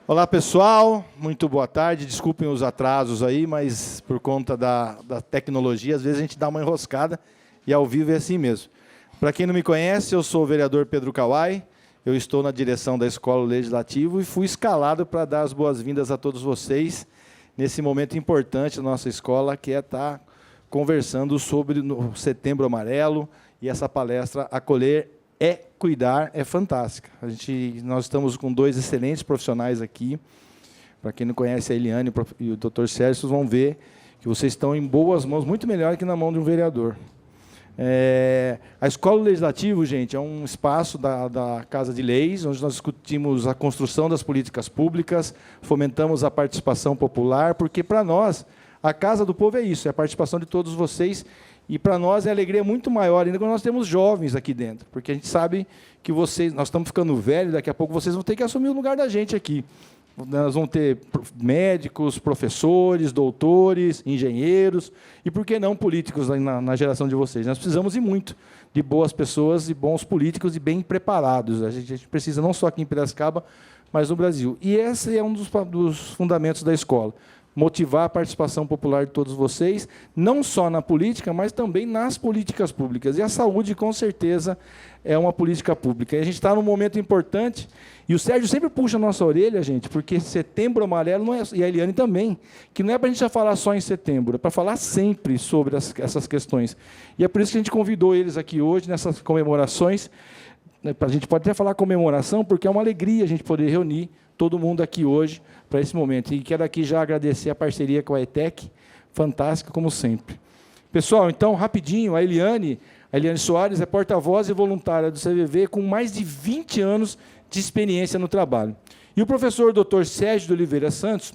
Olá, pessoal. Muito boa tarde. Desculpem os atrasos aí, mas por conta da tecnologia, às vezes a gente dá uma enroscada e ao vivo é assim mesmo. Para quem não me conhece, eu sou o vereador Pedro Kawai, eu estou na direção da Escola Legislativo e fui escalado para dar as boas-vindas a todos vocês nesse momento importante da nossa escola, que é estar conversando sobre o Setembro Amarelo, e essa palestra Acolher é Cuidar é fantástica. Nós estamos com dois excelentes profissionais aqui. Para quem não conhece a Eliane e o Dr. Sérgio, vocês vão ver que vocês estão em boas mãos, muito melhor que na mão de um vereador. A Escola Legislativa, gente, é um espaço da Casa de Leis, onde nós discutimos a construção das políticas públicas, fomentamos a participação popular, porque, para nós, a Casa do Povo é isso, é a participação de todos vocês. E para nós é alegria muito maior ainda quando nós temos jovens aqui dentro, porque a gente sabe que nós estamos ficando velhos, daqui a pouco vocês vão ter que assumir o lugar da gente aqui. Nós vamos ter médicos, professores, doutores, engenheiros, e por que não políticos na geração de vocês? Nós precisamos muito de boas pessoas e bons políticos e bem preparados. A gente precisa não só aqui em Piracicaba, mas no Brasil. E esse é um dos fundamentos da escola. Motivar a participação popular de todos vocês, não só na política, mas também nas políticas públicas. E a saúde, com certeza, é uma política pública. E a gente está num momento importante, e o Sérgio sempre puxa a nossa orelha, gente, porque Setembro Amarelo, não é, e a Eliane também, que não é para a gente já falar só em setembro, é para falar sempre sobre essas questões. E é por isso que a gente convidou eles aqui hoje, nessas comemorações. A gente pode até falar comemoração, porque é uma alegria a gente poder reunir todo mundo aqui hoje para esse momento. E quero aqui já agradecer a parceria com a ETEC, fantástica, como sempre. Pessoal, então, rapidinho, a Eliane Soares é porta-voz e voluntária do CVV, com mais de 20 anos de experiência no trabalho. E o professor Dr. Sérgio de Oliveira Santos,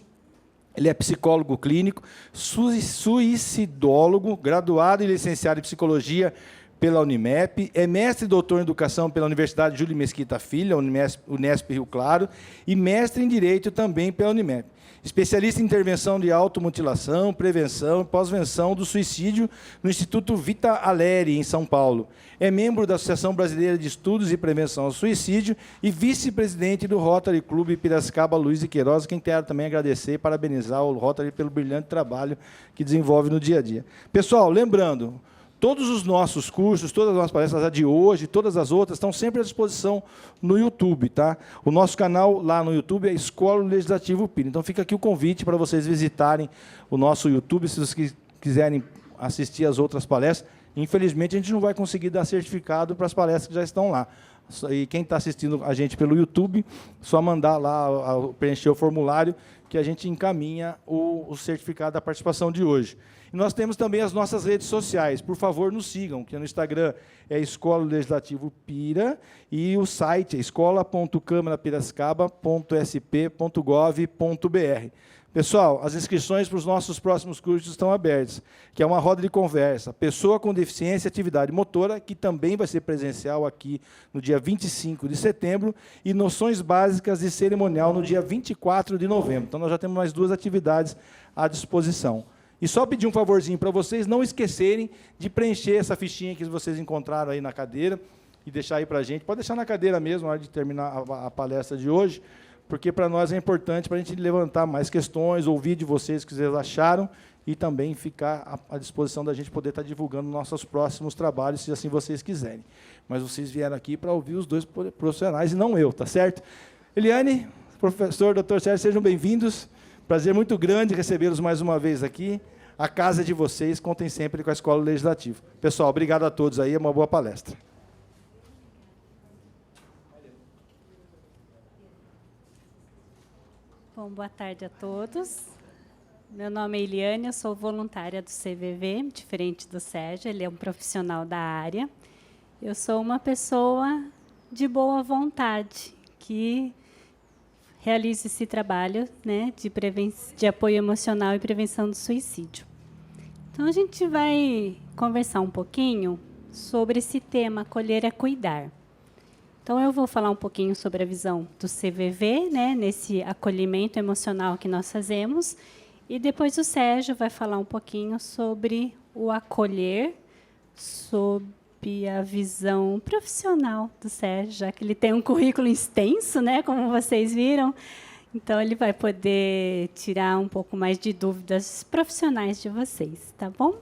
ele é psicólogo clínico, suicidólogo, graduado e licenciado em psicologia pela Unimep, é mestre e doutor em educação pela Universidade Júlio Mesquita Filho, Unesp Rio Claro, e mestre em direito também pela Unimep. Especialista em intervenção de automutilação, prevenção e pós-venção do suicídio no Instituto Vita Aleri, em São Paulo. É membro da Associação Brasileira de Estudos e Prevenção ao Suicídio e vice-presidente do Rotary Clube Piracicaba Luiz de Queiroz, quem quero também agradecer e parabenizar o Rotary pelo brilhante trabalho que desenvolve no dia a dia. Pessoal, lembrando, todos os nossos cursos, todas as nossas palestras, a de hoje, todas as outras, estão sempre à disposição no YouTube. Tá? O nosso canal lá no YouTube é Escola Legislativo Pira. Então, fica aqui o convite para vocês visitarem o nosso YouTube, se vocês quiserem assistir as outras palestras. Infelizmente, a gente não vai conseguir dar certificado para as palestras que já estão lá. E quem está assistindo a gente pelo YouTube, só mandar lá, preencher o formulário, que a gente encaminha o certificado da participação de hoje. E nós temos também as nossas redes sociais. Por favor, nos sigam, que no Instagram é Escola Legislativo Pira, e o site é escola.câmarapiracicaba.sp.gov.br. Pessoal, as inscrições para os nossos próximos cursos estão abertas, que é uma roda de conversa. Pessoa com deficiência e atividade motora, que também vai ser presencial aqui no dia 25 de setembro, e noções básicas de cerimonial no dia 24 de novembro. Então, nós já temos mais duas atividades à disposição. E só pedir um favorzinho para vocês não esquecerem de preencher essa fichinha que vocês encontraram aí na cadeira e deixar aí para a gente. Pode deixar na cadeira mesmo, na hora de terminar a palestra de hoje, porque para nós é importante para a gente levantar mais questões, ouvir de vocês o que vocês acharam e também ficar à disposição da gente poder estar divulgando nossos próximos trabalhos, se assim vocês quiserem. Mas vocês vieram aqui para ouvir os dois profissionais e não eu, tá certo? Eliane, professor, doutor Sérgio, sejam bem-vindos. Prazer muito grande recebê-los mais uma vez aqui. A casa de vocês, contem sempre com a Escola Legislativa. Pessoal, obrigado a todos aí, uma boa palestra. Bom, boa tarde a todos. Meu nome é Eliane, eu sou voluntária do CVV, diferente do Sérgio, ele é um profissional da área. Eu sou uma pessoa de boa vontade, que realiza esse trabalho, né, de apoio emocional e prevenção do suicídio. Então, a gente vai conversar um pouquinho sobre esse tema, acolher é cuidar. Então, eu vou falar um pouquinho sobre a visão do CVV, né, nesse acolhimento emocional que nós fazemos, e depois o Sérgio vai falar um pouquinho sobre o acolher, sob a visão profissional do Sérgio, já que ele tem um currículo extenso, né, como vocês viram. Então, ele vai poder tirar um pouco mais de dúvidas profissionais de vocês, tá bom?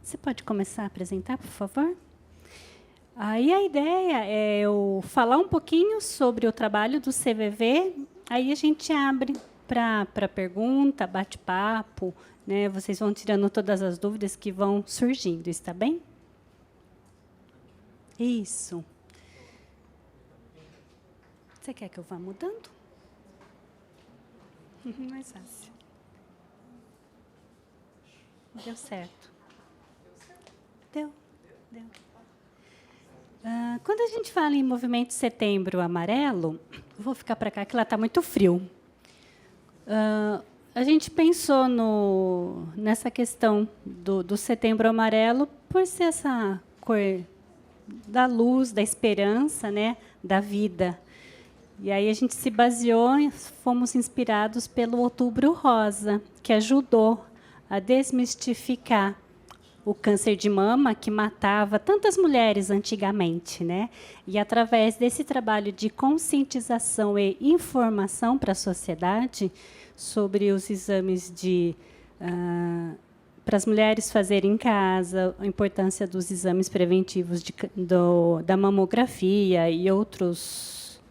Você pode começar a apresentar, por favor? Aí a ideia é eu falar um pouquinho sobre o trabalho do CVV, aí a gente abre para pergunta, bate-papo, né? Vocês vão tirando todas as dúvidas que vão surgindo, está bem? Isso. Você quer que eu vá mudando? Mais fácil. Deu certo. Deu. Quando a gente fala em movimento Setembro Amarelo, vou ficar para cá, que lá está muito frio. A gente pensou nessa questão do Setembro Amarelo por ser essa cor da luz, da esperança, né, da vida. E aí a gente se baseou, fomos inspirados pelo Outubro Rosa, que ajudou a desmistificar o câncer de mama, que matava tantas mulheres antigamente, né? E através desse trabalho de conscientização e informação para a sociedade sobre os exames para as mulheres fazerem em casa, a importância dos exames preventivos da mamografia e outras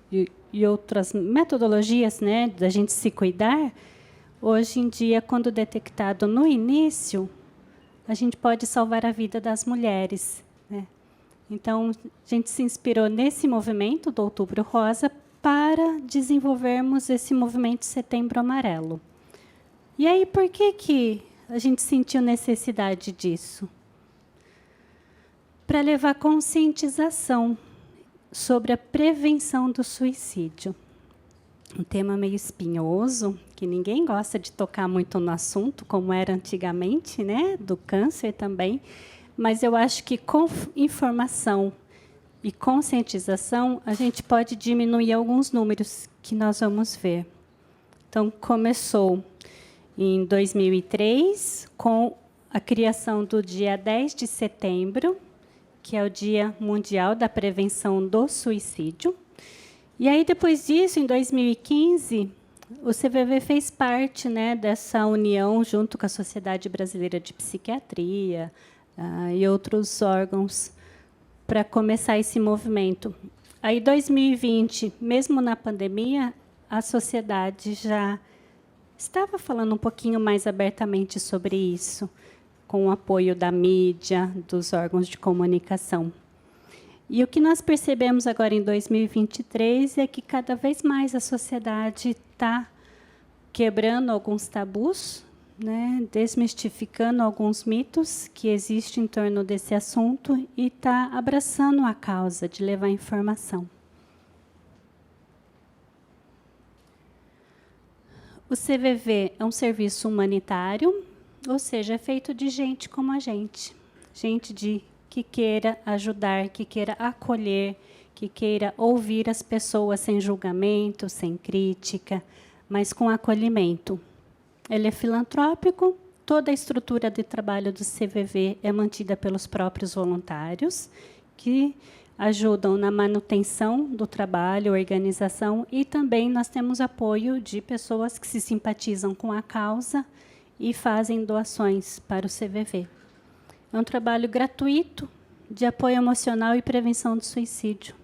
metodologias, né, da gente se cuidar. Hoje em dia, quando detectado no início, a gente pode salvar a vida das mulheres, né? Então, a gente se inspirou nesse movimento do Outubro Rosa para desenvolvermos esse movimento Setembro Amarelo. E aí, por que a gente sentiu necessidade disso? Para levar conscientização sobre a prevenção do suicídio. Um tema meio espinhoso, que ninguém gosta de tocar muito no assunto, como era antigamente, né, do câncer também, mas eu acho que com informação e conscientização a gente pode diminuir alguns números que nós vamos ver. Então, começou em 2003 com a criação do dia 10 de setembro, que é o Dia Mundial da Prevenção do Suicídio. E aí, depois disso, em 2015, o CVV fez parte, né, dessa união junto com a Sociedade Brasileira de Psiquiatria e outros órgãos para começar esse movimento. Aí, em 2020, mesmo na pandemia, a sociedade já estava falando um pouquinho mais abertamente sobre isso, com o apoio da mídia, dos órgãos de comunicação. E o que nós percebemos agora em 2023 é que cada vez mais a sociedade está quebrando alguns tabus, né, desmistificando alguns mitos que existem em torno desse assunto e está abraçando a causa de levar informação. O CVV é um serviço humanitário, ou seja, é feito de gente como a gente que queira ajudar, que queira acolher, que queira ouvir as pessoas sem julgamento, sem crítica, mas com acolhimento. Ele é filantrópico, toda a estrutura de trabalho do CVV é mantida pelos próprios voluntários, que ajudam na manutenção do trabalho, organização, e também nós temos apoio de pessoas que se simpatizam com a causa e fazem doações para o CVV. É um trabalho gratuito de apoio emocional e prevenção do suicídio.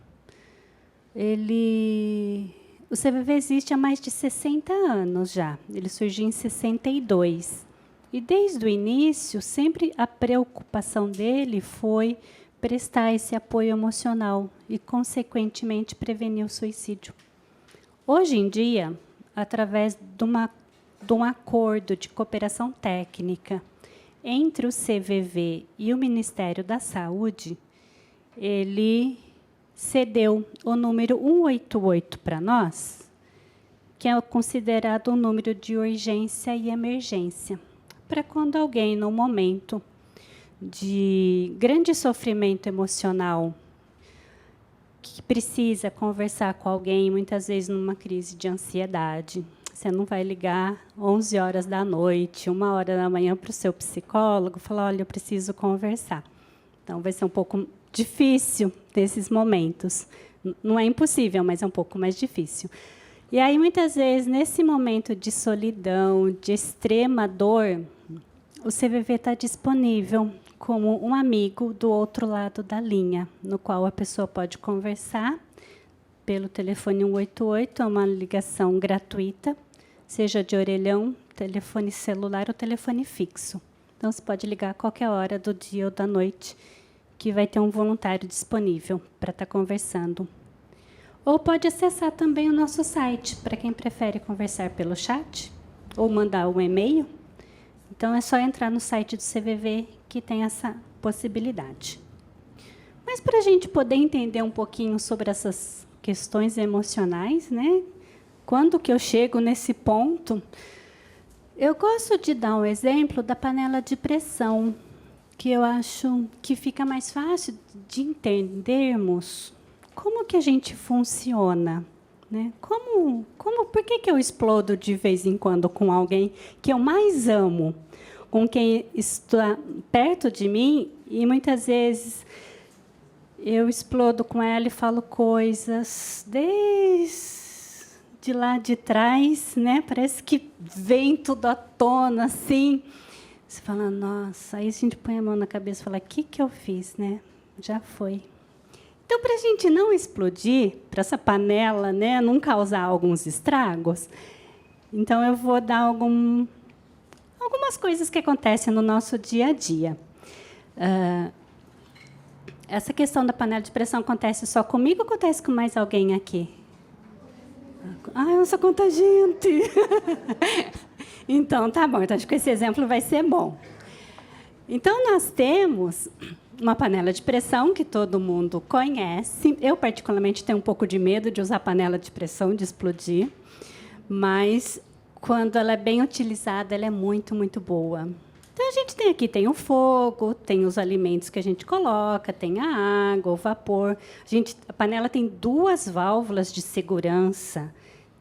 O CVV existe há mais de 60 anos já. Ele surgiu em 62. E, desde o início, sempre a preocupação dele foi prestar esse apoio emocional e, consequentemente, prevenir o suicídio. Hoje em dia, através de um acordo de cooperação técnica entre o CVV e o Ministério da Saúde, ele cedeu o número 188 para nós, que é considerado um número de urgência e emergência, para quando alguém, no momento de grande sofrimento emocional, que precisa conversar com alguém, muitas vezes numa crise de ansiedade. Você não vai ligar 11 horas da noite, 1 hora da manhã para o seu psicólogo e falar, olha, eu preciso conversar. Então, vai ser um pouco difícil nesses momentos. Não é impossível, mas é um pouco mais difícil. E aí, muitas vezes, nesse momento de solidão, de extrema dor, o CVV está disponível como um amigo do outro lado da linha, no qual a pessoa pode conversar pelo telefone 188, é uma ligação gratuita, seja de orelhão, telefone celular ou telefone fixo. Então, você pode ligar a qualquer hora do dia ou da noite, que vai ter um voluntário disponível para estar conversando. Ou pode acessar também o nosso site, para quem prefere conversar pelo chat, ou mandar um e-mail. Então, é só entrar no site do CVV, que tem essa possibilidade. Mas, para a gente poder entender um pouquinho sobre essas questões emocionais, né? Quando que eu chego nesse ponto, eu gosto de dar um exemplo da panela de pressão, que eu acho que fica mais fácil de entendermos como que a gente funciona, né? Por que eu explodo de vez em quando com alguém que eu mais amo, com quem está perto de mim, e muitas vezes eu explodo com ela e falo coisas desde lá de trás, né? Parece que vem tudo à tona, assim. Você fala, nossa, aí a gente põe a mão na cabeça e fala, o que eu fiz, né? Já foi. Então, para a gente não explodir, para essa panela, né, não causar alguns estragos, então eu vou dar algumas coisas que acontecem no nosso dia a dia. Essa questão da panela de pressão acontece só comigo ou acontece com mais alguém aqui? Ah, eu sou contagiante. Então, tá bom. Então, acho que esse exemplo vai ser bom. Então, nós temos uma panela de pressão que todo mundo conhece. Eu, particularmente, tenho um pouco de medo de usar panela de pressão, de explodir. Mas, quando ela é bem utilizada, ela é muito, muito boa. Então, a gente tem o fogo, tem os alimentos que a gente coloca, tem a água, o vapor. A panela tem 2 válvulas de segurança.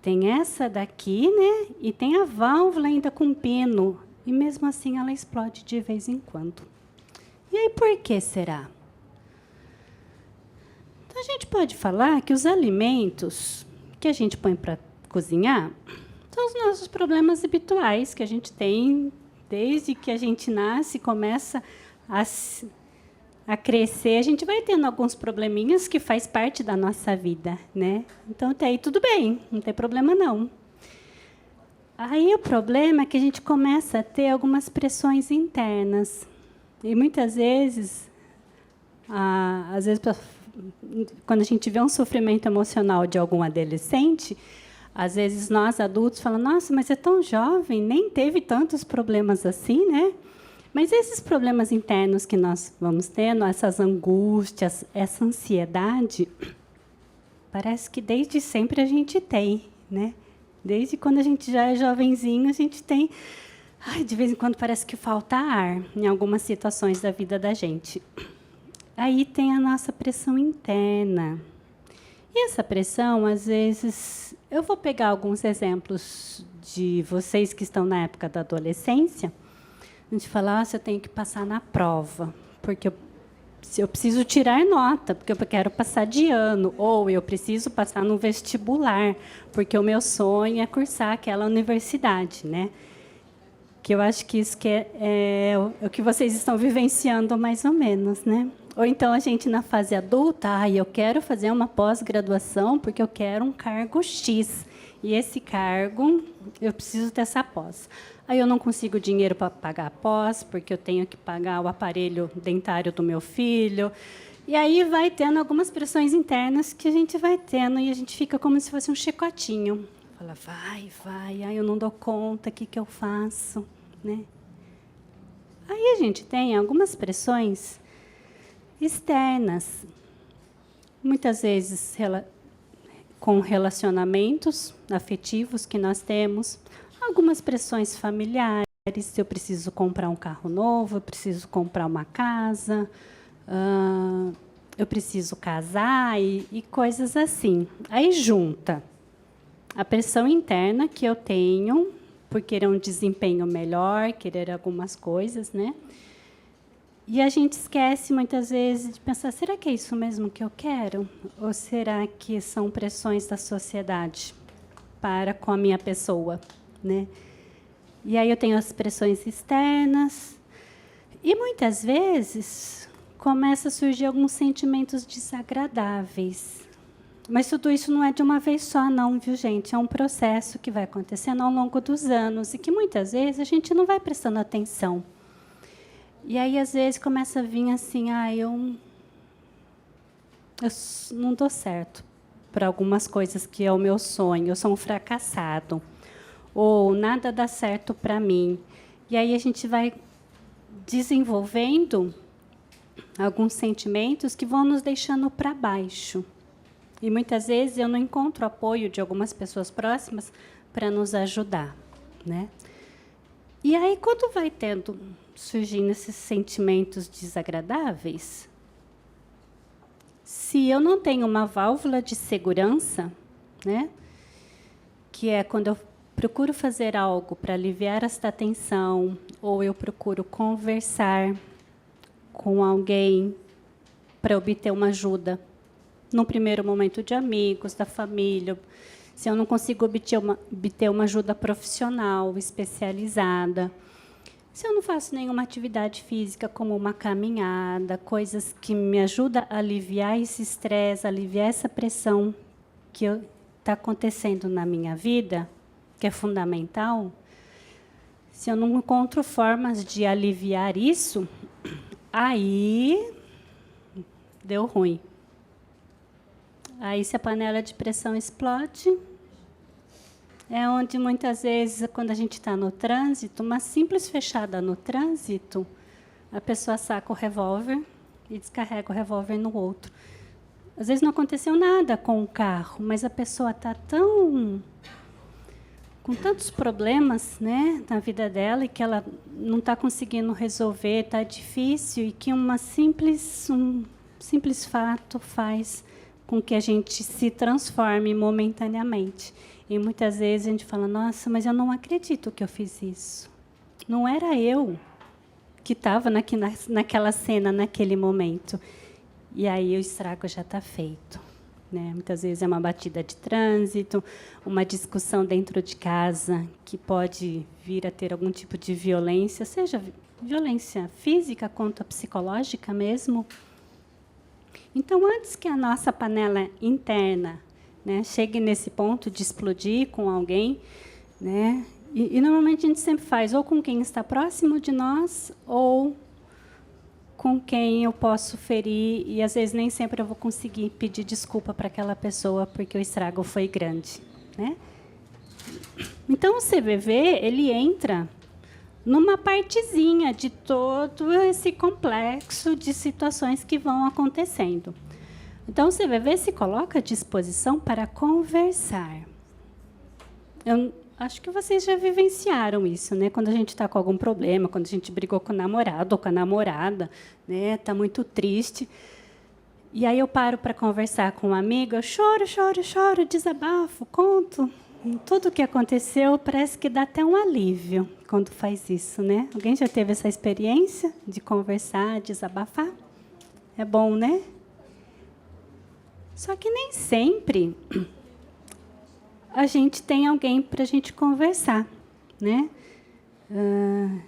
Tem essa daqui, né? E tem a válvula ainda com pino. E, mesmo assim, ela explode de vez em quando. E aí, por que será? Então, a gente pode falar que os alimentos que a gente põe para cozinhar são os nossos problemas habituais que a gente tem desde que a gente nasce, começa a crescer, a gente vai tendo alguns probleminhas que faz parte da nossa vida, né? Então, até aí tudo bem, não tem problema não. Aí o problema é que a gente começa a ter algumas pressões internas. E muitas vezes, quando a gente vê um sofrimento emocional de algum adolescente, às vezes nós adultos falamos, nossa, mas é tão jovem, nem teve tantos problemas assim, né? Mas esses problemas internos que nós vamos tendo, essas angústias, essa ansiedade, parece que desde sempre a gente tem, né? Desde quando a gente já é jovenzinho, a gente tem... de vez em quando parece que falta ar em algumas situações da vida da gente. Aí tem a nossa pressão interna. E essa pressão, às vezes... Eu vou pegar alguns exemplos de vocês que estão na época da adolescência. A gente fala, eu tenho que passar na prova, porque eu preciso tirar nota, porque eu quero passar de ano, ou eu preciso passar no vestibular, porque o meu sonho é cursar aquela universidade, né? Que eu acho que isso é o que vocês estão vivenciando mais ou menos, né? Ou então a gente na fase adulta, eu quero fazer uma pós-graduação porque eu quero um cargo X. E esse cargo, eu preciso ter essa pós. Aí eu não consigo dinheiro para pagar a pós, porque eu tenho que pagar o aparelho dentário do meu filho. E aí vai tendo algumas pressões internas que a gente vai tendo e a gente fica como se fosse um chicotinho. Fala, vai, vai, ai, eu não dou conta, o que, que eu faço? Né? Aí a gente tem algumas pressões externas, muitas vezes com relacionamentos afetivos que nós temos, algumas pressões familiares, se eu preciso comprar um carro novo, eu preciso comprar uma casa, eu preciso casar e coisas assim. Aí junta a pressão interna que eu tenho por querer um desempenho melhor, querer algumas coisas, né? E a gente esquece, muitas vezes, de pensar, será que é isso mesmo que eu quero? Ou será que são pressões da sociedade para com a minha pessoa? Né? E aí eu tenho as pressões externas. E, muitas vezes, começa a surgir alguns sentimentos desagradáveis. Mas tudo isso não é de uma vez só, não, viu, gente? É um processo que vai acontecendo ao longo dos anos e que, muitas vezes, a gente não vai prestando atenção. E aí, às vezes, começa a vir assim, eu não dou certo para algumas coisas que é o meu sonho, eu sou um fracassado, ou nada dá certo para mim. E aí a gente vai desenvolvendo alguns sentimentos que vão nos deixando para baixo. E, muitas vezes, eu não encontro apoio de algumas pessoas próximas para nos ajudar. Né? E aí, quando vai surgindo esses sentimentos desagradáveis, se eu não tenho uma válvula de segurança, né, que é quando eu procuro fazer algo para aliviar esta tensão, ou eu procuro conversar com alguém para obter uma ajuda, no primeiro momento de amigos, da família, se eu não consigo obter uma ajuda profissional, especializada, se eu não faço nenhuma atividade física, como uma caminhada, coisas que me ajudam a aliviar esse estresse, aliviar essa pressão que está acontecendo na minha vida, que é fundamental, se eu não encontro formas de aliviar isso, aí deu ruim. Aí, se a panela de pressão explode, é onde, muitas vezes, quando a gente está no trânsito, uma simples fechada no trânsito, a pessoa saca o revólver e descarrega o revólver no outro. Às vezes não aconteceu nada com o carro, mas a pessoa está com tantos problemas, né, na vida dela, e que ela não está conseguindo resolver, está difícil, e que um simples fato faz com que a gente se transforme momentaneamente. E, muitas vezes, a gente fala, nossa, mas eu não acredito que eu fiz isso. Não era eu que estava naquela cena, naquele momento. E aí o estrago já está feito. Né? Muitas vezes é uma batida de trânsito, uma discussão dentro de casa, que pode vir a ter algum tipo de violência, seja violência física quanto a psicológica mesmo. Então, antes que a nossa panela interna, né, chegue nesse ponto de explodir com alguém, né, e normalmente a gente sempre faz ou com quem está próximo de nós ou com quem eu posso ferir, e às vezes nem sempre eu vou conseguir pedir desculpa para aquela pessoa porque o estrago foi grande. Né? Então, o CVV ele entra numa partezinha de todo esse complexo de situações que vão acontecendo. Então, o CVV se coloca à disposição para conversar. Eu acho que vocês já vivenciaram isso, né? Quando a gente está com algum problema, quando a gente brigou com o namorado ou com a namorada, né? Está muito triste. E aí eu paro para conversar com um amigo, eu choro, desabafo, conto tudo o que aconteceu, parece que dá até um alívio quando faz isso, né? Alguém já teve essa experiência de conversar, desabafar? É bom, né? Só que nem sempre a gente tem alguém para a gente conversar, né?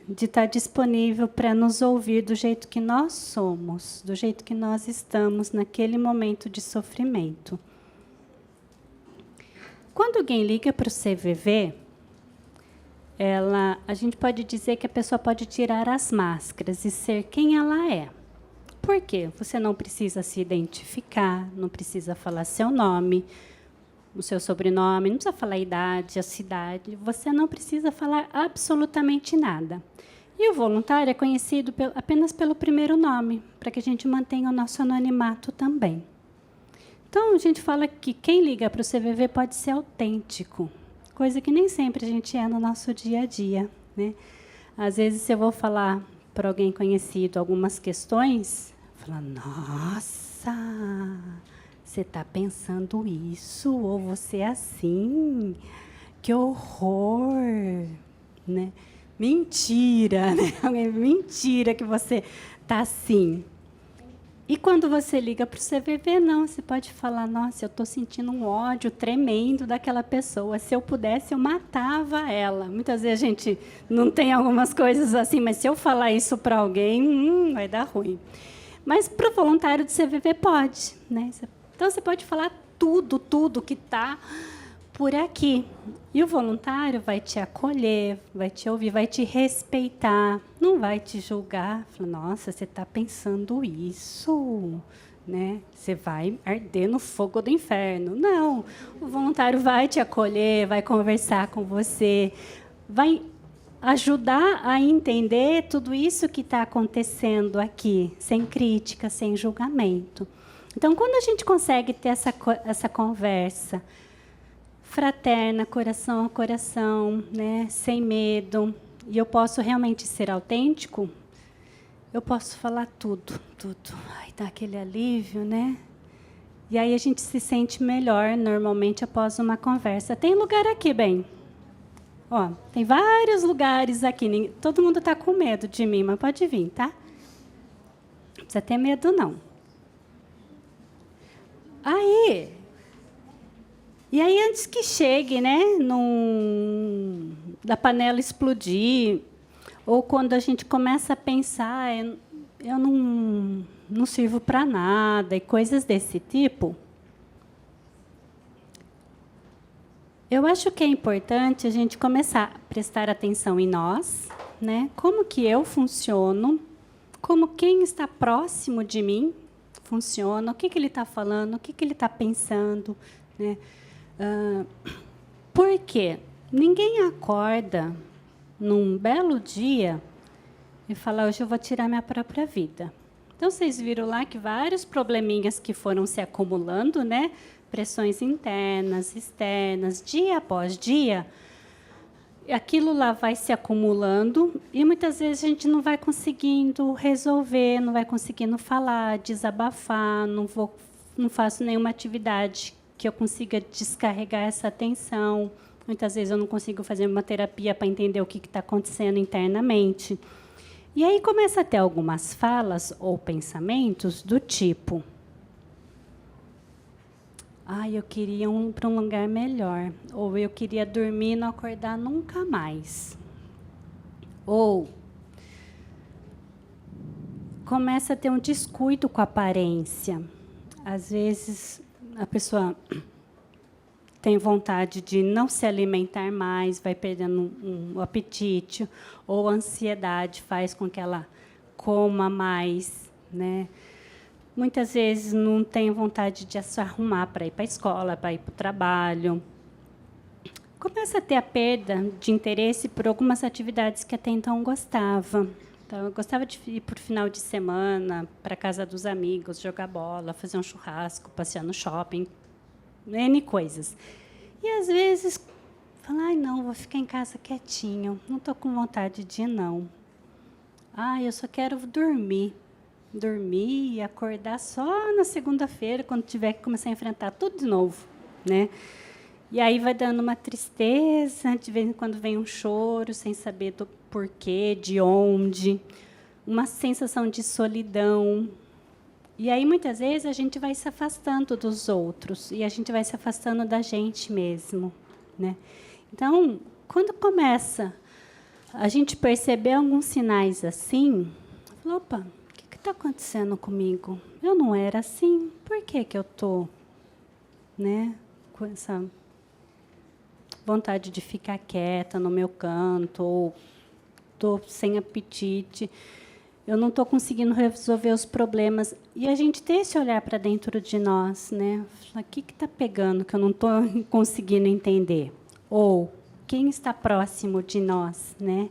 De estar disponível para nos ouvir do jeito que nós somos, do jeito que nós estamos naquele momento de sofrimento. Quando alguém liga para o CVV, a gente pode dizer que a pessoa pode tirar as máscaras e ser quem ela é. Por quê? Você não precisa se identificar, não precisa falar seu nome. o seu sobrenome, não precisa falar a idade, a cidade, você não precisa falar absolutamente nada. E o voluntário é conhecido apenas pelo primeiro nome, para que a gente mantenha o nosso anonimato também. Então, a gente fala que quem liga para o CVV pode ser autêntico, coisa que nem sempre a gente é no nosso dia a dia, né? Às vezes, se eu vou falar para alguém conhecido algumas questões, fala, nossa, você está pensando isso? Ou você é assim? Que horror! Né? Mentira! Né? Mentira que você está assim. E quando você liga para o CVV, não, você pode falar, nossa, eu estou sentindo um ódio tremendo daquela pessoa. Se eu pudesse, eu matava ela. Muitas vezes a gente não tem algumas coisas assim, mas se eu falar isso para alguém, vai dar ruim. Mas para o voluntário do CVV pode. Né? Então, você pode falar tudo que está por aqui. E o voluntário vai te acolher, vai te ouvir, vai te respeitar, não vai te julgar. Fala, nossa, você está pensando isso, né? Você vai arder no fogo do inferno. Não, o voluntário vai te acolher, vai conversar com você, vai ajudar a entender tudo isso que está acontecendo aqui, sem crítica, sem julgamento. Então, quando a gente consegue ter essa conversa fraterna, coração a coração, né, sem medo, e eu posso realmente ser autêntico, eu posso falar tudo. Ai, dá aquele alívio, né? E aí a gente se sente melhor, normalmente, após uma conversa. Tem lugar aqui, bem? Ó, tem vários lugares aqui. Todo mundo está com medo de mim, mas pode vir, tá? Não precisa ter medo, não. Aí... E aí, antes que chegue, né, da panela explodir, ou quando a gente começa a pensar, eu não sirvo para nada, e coisas desse tipo, eu acho que é importante a gente começar a prestar atenção em nós, né, como que eu funciono, como quem está próximo de mim funciona, o que ele está falando, o que ele está pensando, né? Por quê? Ninguém acorda num belo dia e fala, hoje eu vou tirar minha própria vida. Então, vocês viram lá que vários probleminhas que foram se acumulando, né? Pressões internas, externas, dia após dia, aquilo lá vai se acumulando e muitas vezes a gente não vai conseguindo resolver, não vai conseguindo falar, desabafar, não faço nenhuma atividade que eu consiga descarregar essa tensão. Muitas vezes eu não consigo fazer uma terapia para entender o que está acontecendo internamente. E aí começa a ter algumas falas ou pensamentos do tipo, eu queria ir para um lugar melhor, ou eu queria dormir e não acordar nunca mais. Ou começa a ter um descuido com a aparência. Às vezes a pessoa tem vontade de não se alimentar mais, vai perdendo um apetite, ou a ansiedade faz com que ela coma mais, né? Muitas vezes não tem vontade de se arrumar para ir para a escola, para ir para o trabalho. Começa a ter a perda de interesse por algumas atividades que até então gostava. Então, eu gostava de ir para o final de semana, para a casa dos amigos, jogar bola, fazer um churrasco, passear no shopping, N coisas. E, às vezes, falar, não, vou ficar em casa quietinho, não estou com vontade de ir, não. Eu só quero dormir. Dormir e acordar só na segunda-feira, quando tiver que começar a enfrentar tudo de novo, né? E aí vai dando uma tristeza, de vez em quando vem um choro, sem saber do porquê, de onde, uma sensação de solidão. E aí, muitas vezes, a gente vai se afastando dos outros e a gente vai se afastando da gente mesmo, né? Então, quando começa a gente perceber alguns sinais assim, opa, o que está acontecendo comigo? Eu não era assim, por que eu estou, né, com essa vontade de ficar quieta no meu canto, ou estou sem apetite? eu não estou conseguindo resolver os problemas. E a gente ter esse olhar para dentro de nós, né? O que está pegando que eu não estou conseguindo entender? Ou quem está próximo de nós, né?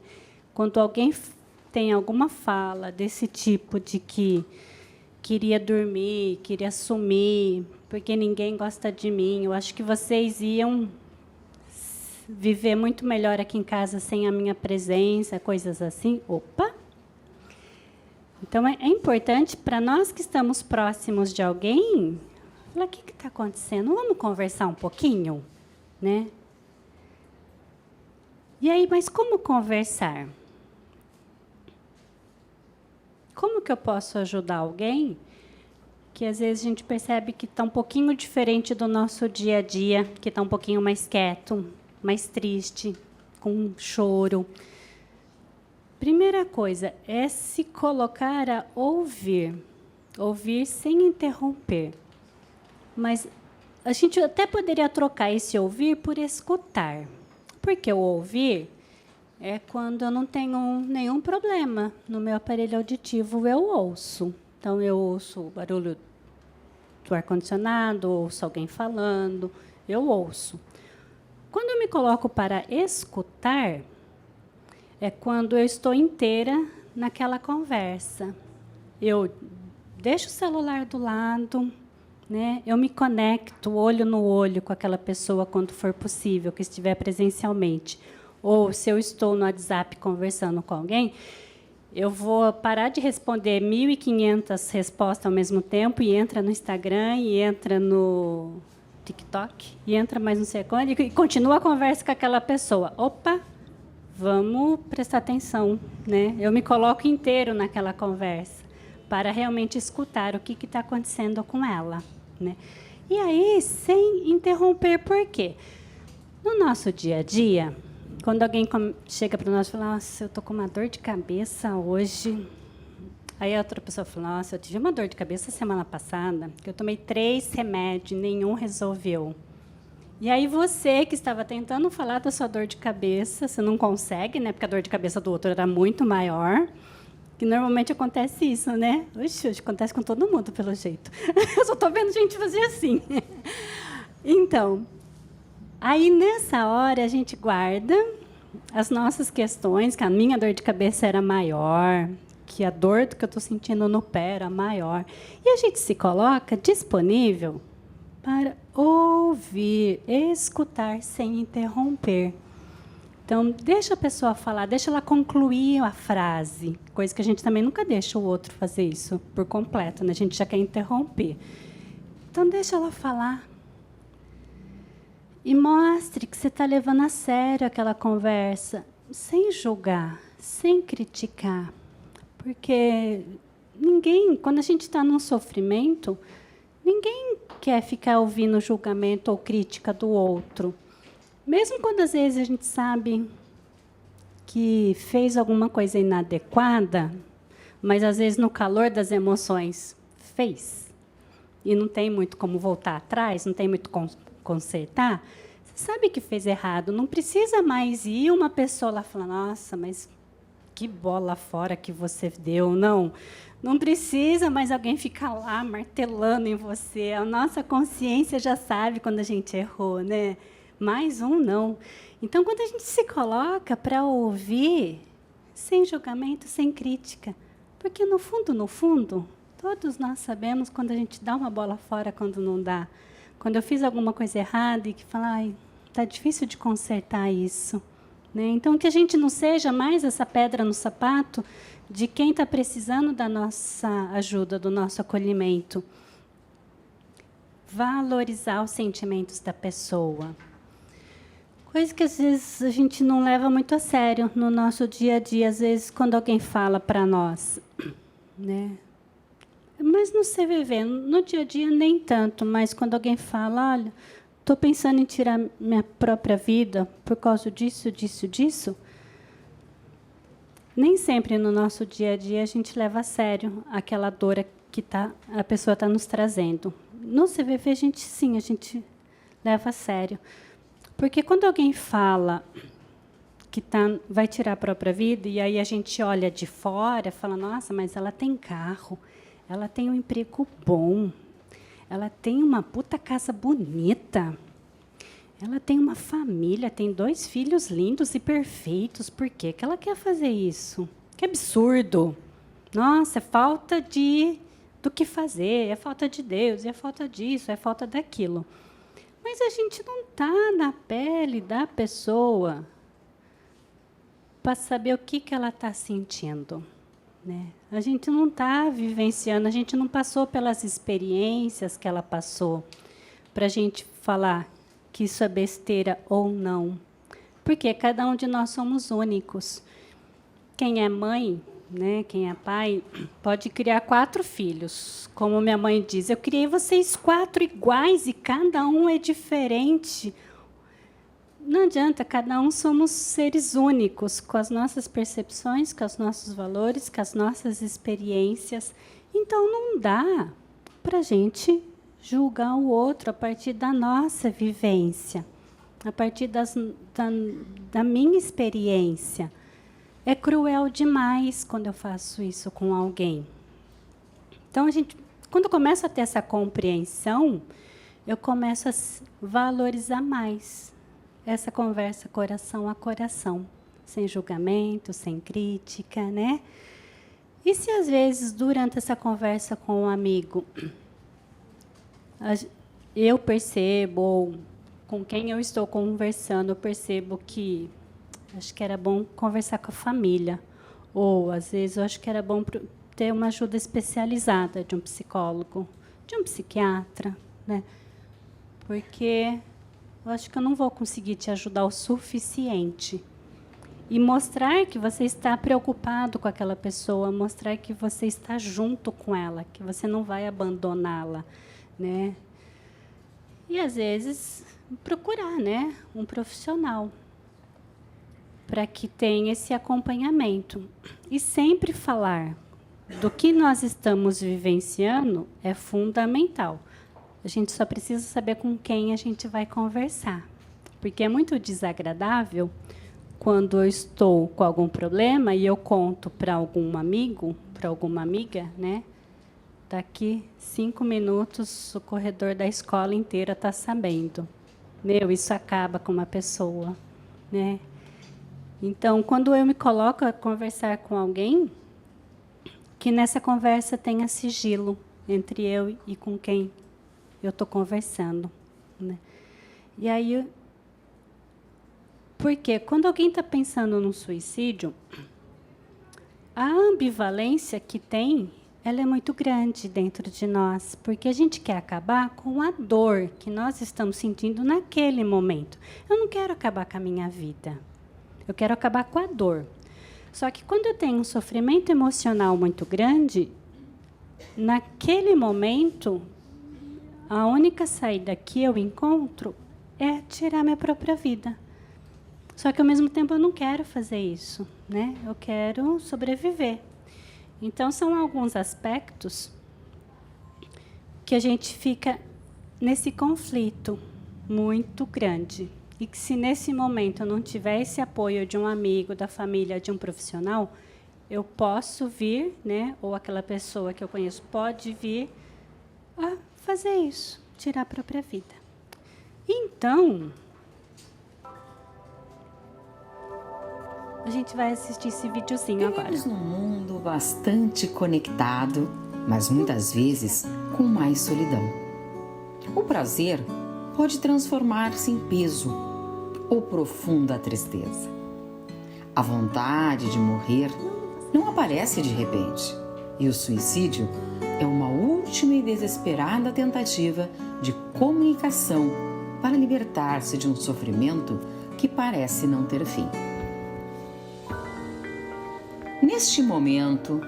Quando alguém tem alguma fala desse tipo de que queria dormir, queria sumir, porque ninguém gosta de mim, eu acho que vocês iam viver muito melhor aqui em casa sem a minha presença, coisas assim. Opa! Então, é importante para nós que estamos próximos de alguém, falar, o que está acontecendo? Vamos conversar um pouquinho? Né? E aí, mas como conversar? Como que eu posso ajudar alguém que, às vezes, a gente percebe que está um pouquinho diferente do nosso dia a dia, que está um pouquinho mais quieto, mais triste, com choro? Primeira coisa é se colocar a ouvir. Ouvir sem interromper. Mas a gente até poderia trocar esse ouvir por escutar. Porque o ouvir é quando eu não tenho nenhum problema no meu aparelho auditivo, eu ouço. Então, eu ouço o barulho do ar-condicionado, ouço alguém falando, eu ouço. Quando eu me coloco para escutar, é quando eu estou inteira naquela conversa. Eu deixo o celular do lado, né? Eu me conecto olho no olho com aquela pessoa quando for possível, que estiver presencialmente. Ou, se eu estou no WhatsApp conversando com alguém, eu vou parar de responder 1.500 respostas ao mesmo tempo e entra no Instagram, e entra no TikTok, e entra mais não sei quando, e continua a conversa com aquela pessoa. Opa! Vamos prestar atenção, né? Eu me coloco inteiro naquela conversa para realmente escutar o que está acontecendo com ela, né? E aí, sem interromper, por quê? No nosso dia a dia, quando alguém chega para nós e fala, nossa, eu estou com uma dor de cabeça hoje. Aí a outra pessoa fala, nossa, eu tive uma dor de cabeça semana passada, que eu tomei 3 remédios, nenhum resolveu. E aí você, que estava tentando falar da sua dor de cabeça, você não consegue, né? Porque a dor de cabeça do outro era muito maior. Que normalmente acontece isso, né? Ixi, acontece com todo mundo, pelo jeito. Eu só estou vendo gente fazer assim. Então, aí nessa hora a gente guarda as nossas questões, que a minha dor de cabeça era maior, que a dor que eu estou sentindo no pé era maior. E a gente se coloca disponível para ouvir, escutar sem interromper. Então, deixa a pessoa falar, deixa ela concluir a frase, coisa que a gente também nunca deixa o outro fazer isso por completo, né? A gente já quer interromper. Então, deixa ela falar. E mostre que você está levando a sério aquela conversa, sem julgar, sem criticar. Porque ninguém, quando a gente está num sofrimento, ninguém quer ficar ouvindo julgamento ou crítica do outro. Mesmo quando, às vezes, a gente sabe que fez alguma coisa inadequada, mas, às vezes, no calor das emoções, fez. E não tem muito como voltar atrás, não tem muito como consertar. Você sabe que fez errado. Não precisa mais ir uma pessoa lá falar, nossa, mas que bola fora que você deu. Não. Não precisa mais alguém ficar lá martelando em você. A nossa consciência já sabe quando a gente errou, né? Mais um não. Então, quando a gente se coloca para ouvir, sem julgamento, sem crítica, porque, no fundo, todos nós sabemos quando a gente dá uma bola fora, quando não dá. Quando eu fiz alguma coisa errada e que fala, ai, está difícil de consertar isso. Né? Então, que a gente não seja mais essa pedra no sapato de quem está precisando da nossa ajuda, do nosso acolhimento. Valorizar os sentimentos da pessoa. Coisa que, às vezes, a gente não leva muito a sério no nosso dia a dia. Às vezes, quando alguém fala para nós, né? Mas no CVV, no dia a dia, nem tanto. Mas quando alguém fala, olha, estou pensando em tirar minha própria vida por causa disso, disso, disso. Nem sempre no nosso dia a dia a gente leva a sério aquela dor que a pessoa está nos trazendo. No CVV, a gente leva a sério. Porque quando alguém fala que vai tirar a própria vida, e aí a gente olha de fora e fala, nossa, mas ela tem carro, ela tem um emprego bom, ela tem uma puta casa bonita, ela tem uma família, tem 2 filhos lindos e perfeitos, por que que ela quer fazer isso? Que absurdo! Nossa, é falta do que fazer, é falta de Deus, é falta disso, é falta daquilo. Mas a gente não está na pele da pessoa para saber o que ela está sentindo, né? A gente não está vivenciando, a gente não passou pelas experiências que ela passou para a gente falar que isso é besteira ou não. Porque cada um de nós somos únicos. Quem é mãe, né, quem é pai, pode criar 4 filhos. Como minha mãe diz, eu criei vocês 4 iguais e cada um é diferente. Não adianta, cada um somos seres únicos, com as nossas percepções, com os nossos valores, com as nossas experiências. Então, não dá para a gente julgar o outro a partir da nossa vivência, a partir da minha experiência. É cruel demais quando eu faço isso com alguém. Então, quando eu começo a ter essa compreensão, eu começo a valorizar mais essa conversa coração a coração, sem julgamento, sem crítica, né? E se, às vezes, durante essa conversa com um amigo, eu percebo, ou com quem eu estou conversando, eu percebo que acho que era bom conversar com a família. Ou, às vezes, eu acho que era bom ter uma ajuda especializada de um psicólogo, de um psiquiatra, né? Porque eu acho que eu não vou conseguir te ajudar o suficiente. E mostrar que você está preocupado com aquela pessoa, mostrar que você está junto com ela, que você não vai abandoná-la, né? E, às vezes, procurar, né, um profissional para que tenha esse acompanhamento. E sempre falar do que nós estamos vivenciando é fundamental. A gente só precisa saber com quem a gente vai conversar. Porque é muito desagradável quando eu estou com algum problema e eu conto para algum amigo, para alguma amiga, né? Daqui 5 minutos, o corredor da escola inteira está sabendo. Meu, isso acaba com uma pessoa, né? Então, quando eu me coloco a conversar com alguém, que nessa conversa tenha sigilo entre eu e com quem eu estou conversando, né? E aí, porque quando alguém está pensando no suicídio, a ambivalência que tem, ela é muito grande dentro de nós, porque a gente quer acabar com a dor que nós estamos sentindo naquele momento. Eu não quero acabar com a minha vida. Eu quero acabar com a dor. Só que quando eu tenho um sofrimento emocional muito grande, naquele momento, a única saída que eu encontro é tirar minha própria vida. Só que, ao mesmo tempo, eu não quero fazer isso, né? Eu quero sobreviver. Então, são alguns aspectos que a gente fica nesse conflito muito grande. E que, se nesse momento eu não tiver esse apoio de um amigo, da família, de um profissional, eu posso vir, né, ou aquela pessoa que eu conheço pode vir a fazer isso, tirar a própria vida. Então, a gente vai assistir esse videozinho agora. Vivemos num mundo bastante conectado, mas muitas vezes com mais solidão. O prazer pode transformar-se em peso ou profunda tristeza. A vontade de morrer não aparece de repente, e o suicídio é uma última e desesperada tentativa de comunicação para libertar-se de um sofrimento que parece não ter fim. Neste momento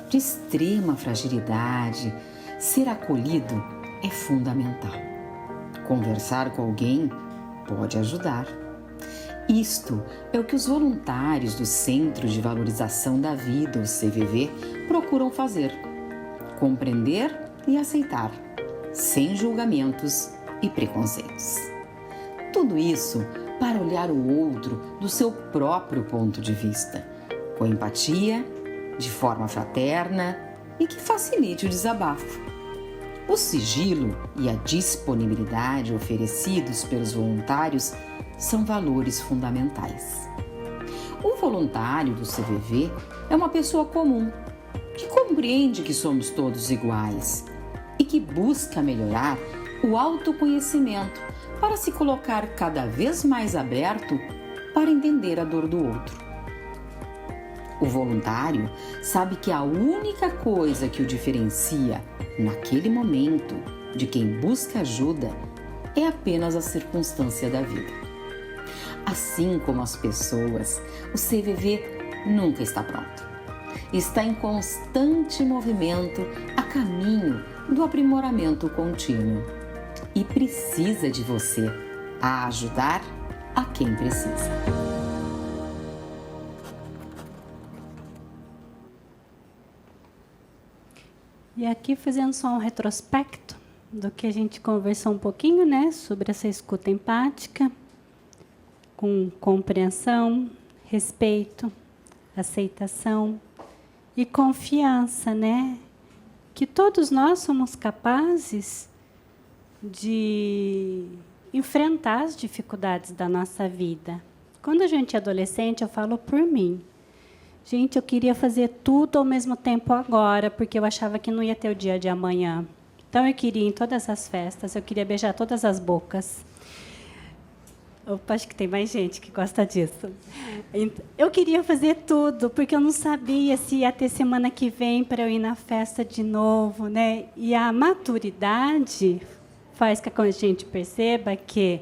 de extrema fragilidade, ser acolhido é fundamental. Conversar com alguém pode ajudar. Isto é o que os voluntários do Centro de Valorização da Vida, o CVV, procuram fazer. Compreender e aceitar, sem julgamentos e preconceitos. Tudo isso para olhar o outro do seu próprio ponto de vista, com empatia, de forma fraterna e que facilite o desabafo. O sigilo e a disponibilidade oferecidos pelos voluntários são valores fundamentais. O voluntário do CVV é uma pessoa comum, que compreende que somos todos iguais e que busca melhorar o autoconhecimento para se colocar cada vez mais aberto para entender a dor do outro. O voluntário sabe que a única coisa que o diferencia naquele momento de quem busca ajuda é apenas a circunstância da vida. Assim como as pessoas, o CVV nunca está pronto. Está em constante movimento a caminho do aprimoramento contínuo e precisa de você a ajudar a quem precisa. E aqui fazendo só um retrospecto do que a gente conversou um pouquinho, né, sobre essa escuta empática, com compreensão, respeito, aceitação e confiança, né, que todos nós somos capazes de enfrentar as dificuldades da nossa vida. Quando a gente é adolescente, eu falo por mim. Gente, eu queria fazer tudo ao mesmo tempo agora, porque eu achava que não ia ter o dia de amanhã. Então, eu queria ir em todas as festas, eu queria beijar todas as bocas. Opa, acho que tem mais gente que gosta disso. Eu queria fazer tudo, porque eu não sabia se ia ter semana que vem para eu ir na festa de novo, né? E a maturidade faz com que a gente perceba que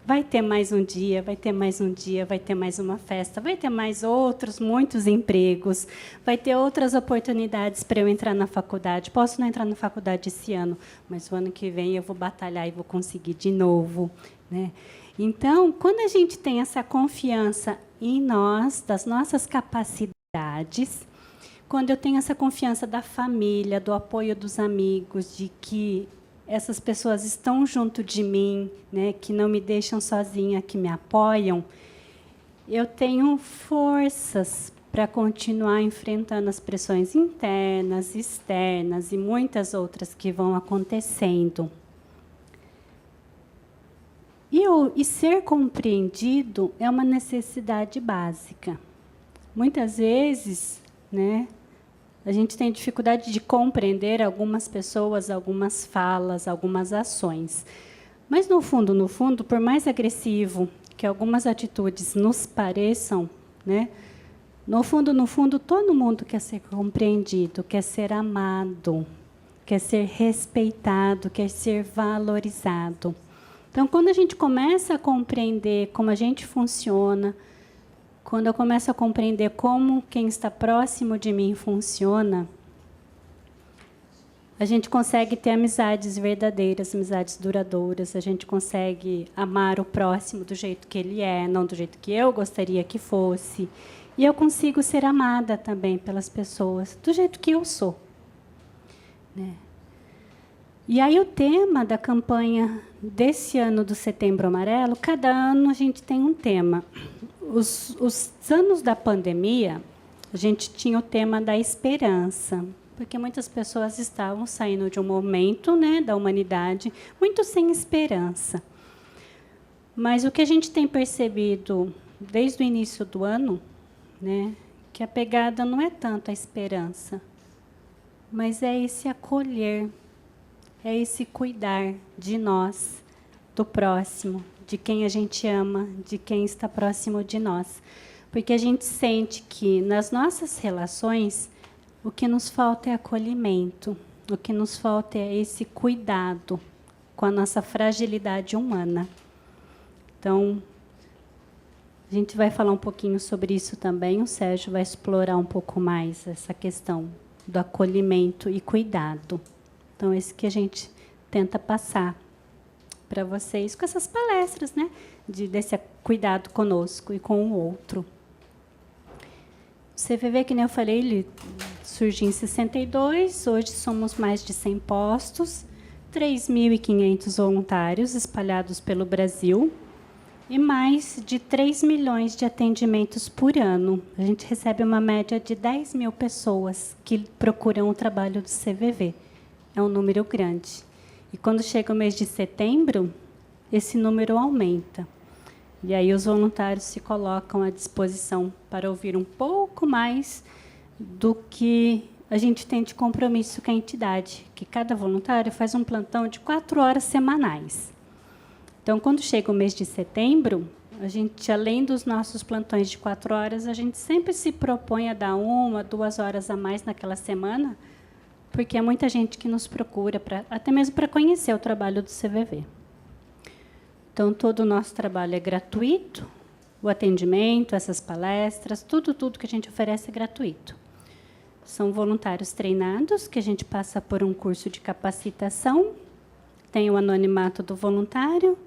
vai ter mais um dia, vai ter mais um dia, vai ter mais uma festa, vai ter mais outros, muitos empregos, vai ter outras oportunidades para eu entrar na faculdade. Posso não entrar na faculdade esse ano, mas o ano que vem eu vou batalhar e vou conseguir de novo, né? Então, quando a gente tem essa confiança em nós, das nossas capacidades, quando eu tenho essa confiança da família, do apoio dos amigos, de que essas pessoas estão junto de mim, né, que não me deixam sozinha, que me apoiam, eu tenho forças para continuar enfrentando as pressões internas, externas e muitas outras que vão acontecendo. E ser compreendido é uma necessidade básica. Muitas vezes, né, a gente tem dificuldade de compreender algumas pessoas, algumas falas, algumas ações. Mas, no fundo, por mais agressivo que algumas atitudes nos pareçam, né, no fundo, todo mundo quer ser compreendido, quer ser amado, quer ser respeitado, quer ser valorizado. Então, quando a gente começa a compreender como a gente funciona, quando eu começo a compreender como quem está próximo de mim funciona, a gente consegue ter amizades verdadeiras, amizades duradouras, a gente consegue amar o próximo do jeito que ele é, não do jeito que eu gostaria que fosse. E eu consigo ser amada também pelas pessoas, do jeito que eu sou, né? E aí o tema da campanha desse ano do Setembro Amarelo, cada ano a gente tem um tema. Os anos da pandemia, a gente tinha o tema da esperança, porque muitas pessoas estavam saindo de um momento, né, da humanidade muito sem esperança. Mas o que a gente tem percebido desde o início do ano, né, que a pegada não é tanto a esperança, mas é esse acolher, é esse cuidar de nós, do próximo, de quem a gente ama, de quem está próximo de nós. Porque a gente sente que, nas nossas relações, o que nos falta é acolhimento, o que nos falta é esse cuidado com a nossa fragilidade humana. Então, a gente vai falar um pouquinho sobre isso também, o Sérgio vai explorar um pouco mais essa questão do acolhimento e cuidado. Então, esse que a gente tenta passar para vocês com essas palestras, né, desse cuidado conosco e com o outro. O CVV, que nem eu falei, ele surgiu em 62, hoje somos mais de 100 postos, 3.500 voluntários espalhados pelo Brasil, e mais de 3 milhões de atendimentos por ano. A gente recebe uma média de 10 mil pessoas que procuram o trabalho do CVV. É um número grande. E quando chega o mês de setembro, esse número aumenta. E aí os voluntários se colocam à disposição para ouvir um pouco mais do que a gente tem de compromisso com a entidade, que cada voluntário faz um plantão de 4 horas semanais. Então, quando chega o mês de setembro, a gente, além dos nossos plantões de 4 horas, a gente sempre se propõe a dar 1, 2 horas a mais naquela semana, porque é muita gente que nos procura, até mesmo para conhecer o trabalho do CVV. Então, todo o nosso trabalho é gratuito, o atendimento, essas palestras, tudo que a gente oferece é gratuito. São voluntários treinados, que a gente passa por um curso de capacitação, tem o anonimato do voluntário.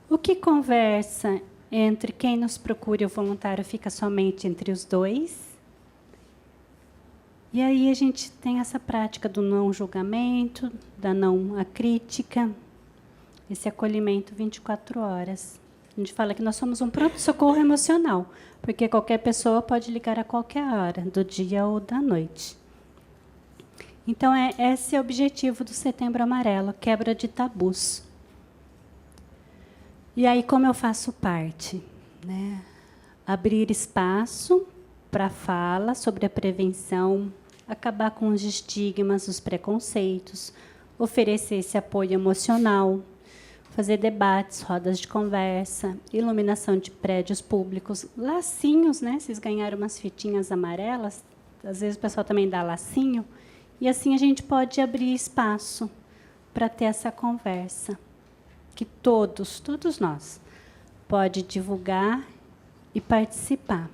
O que conversa entre quem nos procura e o voluntário fica somente entre os dois. E aí a gente tem essa prática do não julgamento, da não crítica, esse acolhimento 24 horas. A gente fala que nós somos um pronto-socorro emocional, porque qualquer pessoa pode ligar a qualquer hora, do dia ou da noite. Então, esse é o objetivo do Setembro Amarelo, quebra de tabus. E aí, como eu faço parte? Né? Abrir espaço para fala sobre a prevenção, acabar com os estigmas, os preconceitos, oferecer esse apoio emocional, fazer debates, rodas de conversa, iluminação de prédios públicos, lacinhos, né? Vocês ganharam umas fitinhas amarelas, às vezes o pessoal também dá lacinho, e assim a gente pode abrir espaço para ter essa conversa, que todos nós, pode divulgar e participar.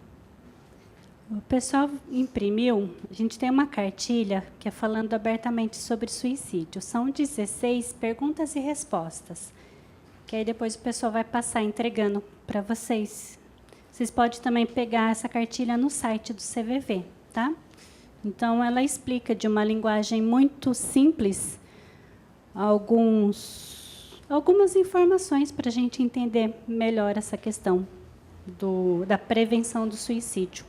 O pessoal imprimiu, a gente tem uma cartilha que é falando abertamente sobre suicídio. São 16 perguntas e respostas, que aí depois o pessoal vai passar entregando para vocês. Vocês podem também pegar essa cartilha no site do CVV, tá? Então, ela explica de uma linguagem muito simples algumas informações para a gente entender melhor essa questão da prevenção do suicídio.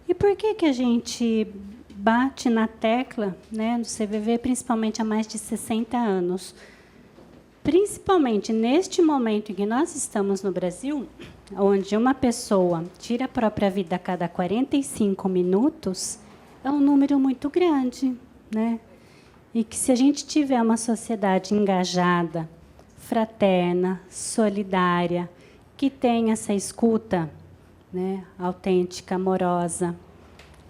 E por que a gente bate na tecla, né, do CVV, principalmente há mais de 60 anos? Principalmente neste momento em que nós estamos no Brasil, onde uma pessoa tira a própria vida a cada 45 minutos, é um número muito grande, né? E que, se a gente tiver uma sociedade engajada, fraterna, solidária, que tem essa escuta, né, autêntica, amorosa,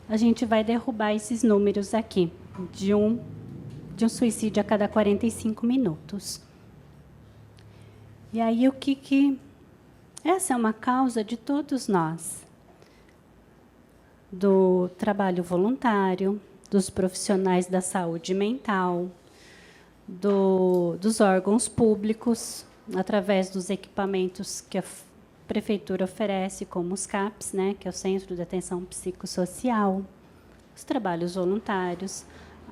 a gente vai derrubar esses números aqui, de um suicídio a cada 45 minutos. E aí, essa é uma causa de todos nós, do trabalho voluntário, dos profissionais da saúde mental, dos órgãos públicos, através dos equipamentos que a prefeitura oferece, como os CAPs, né, que é o Centro de Atenção Psicossocial, os trabalhos voluntários,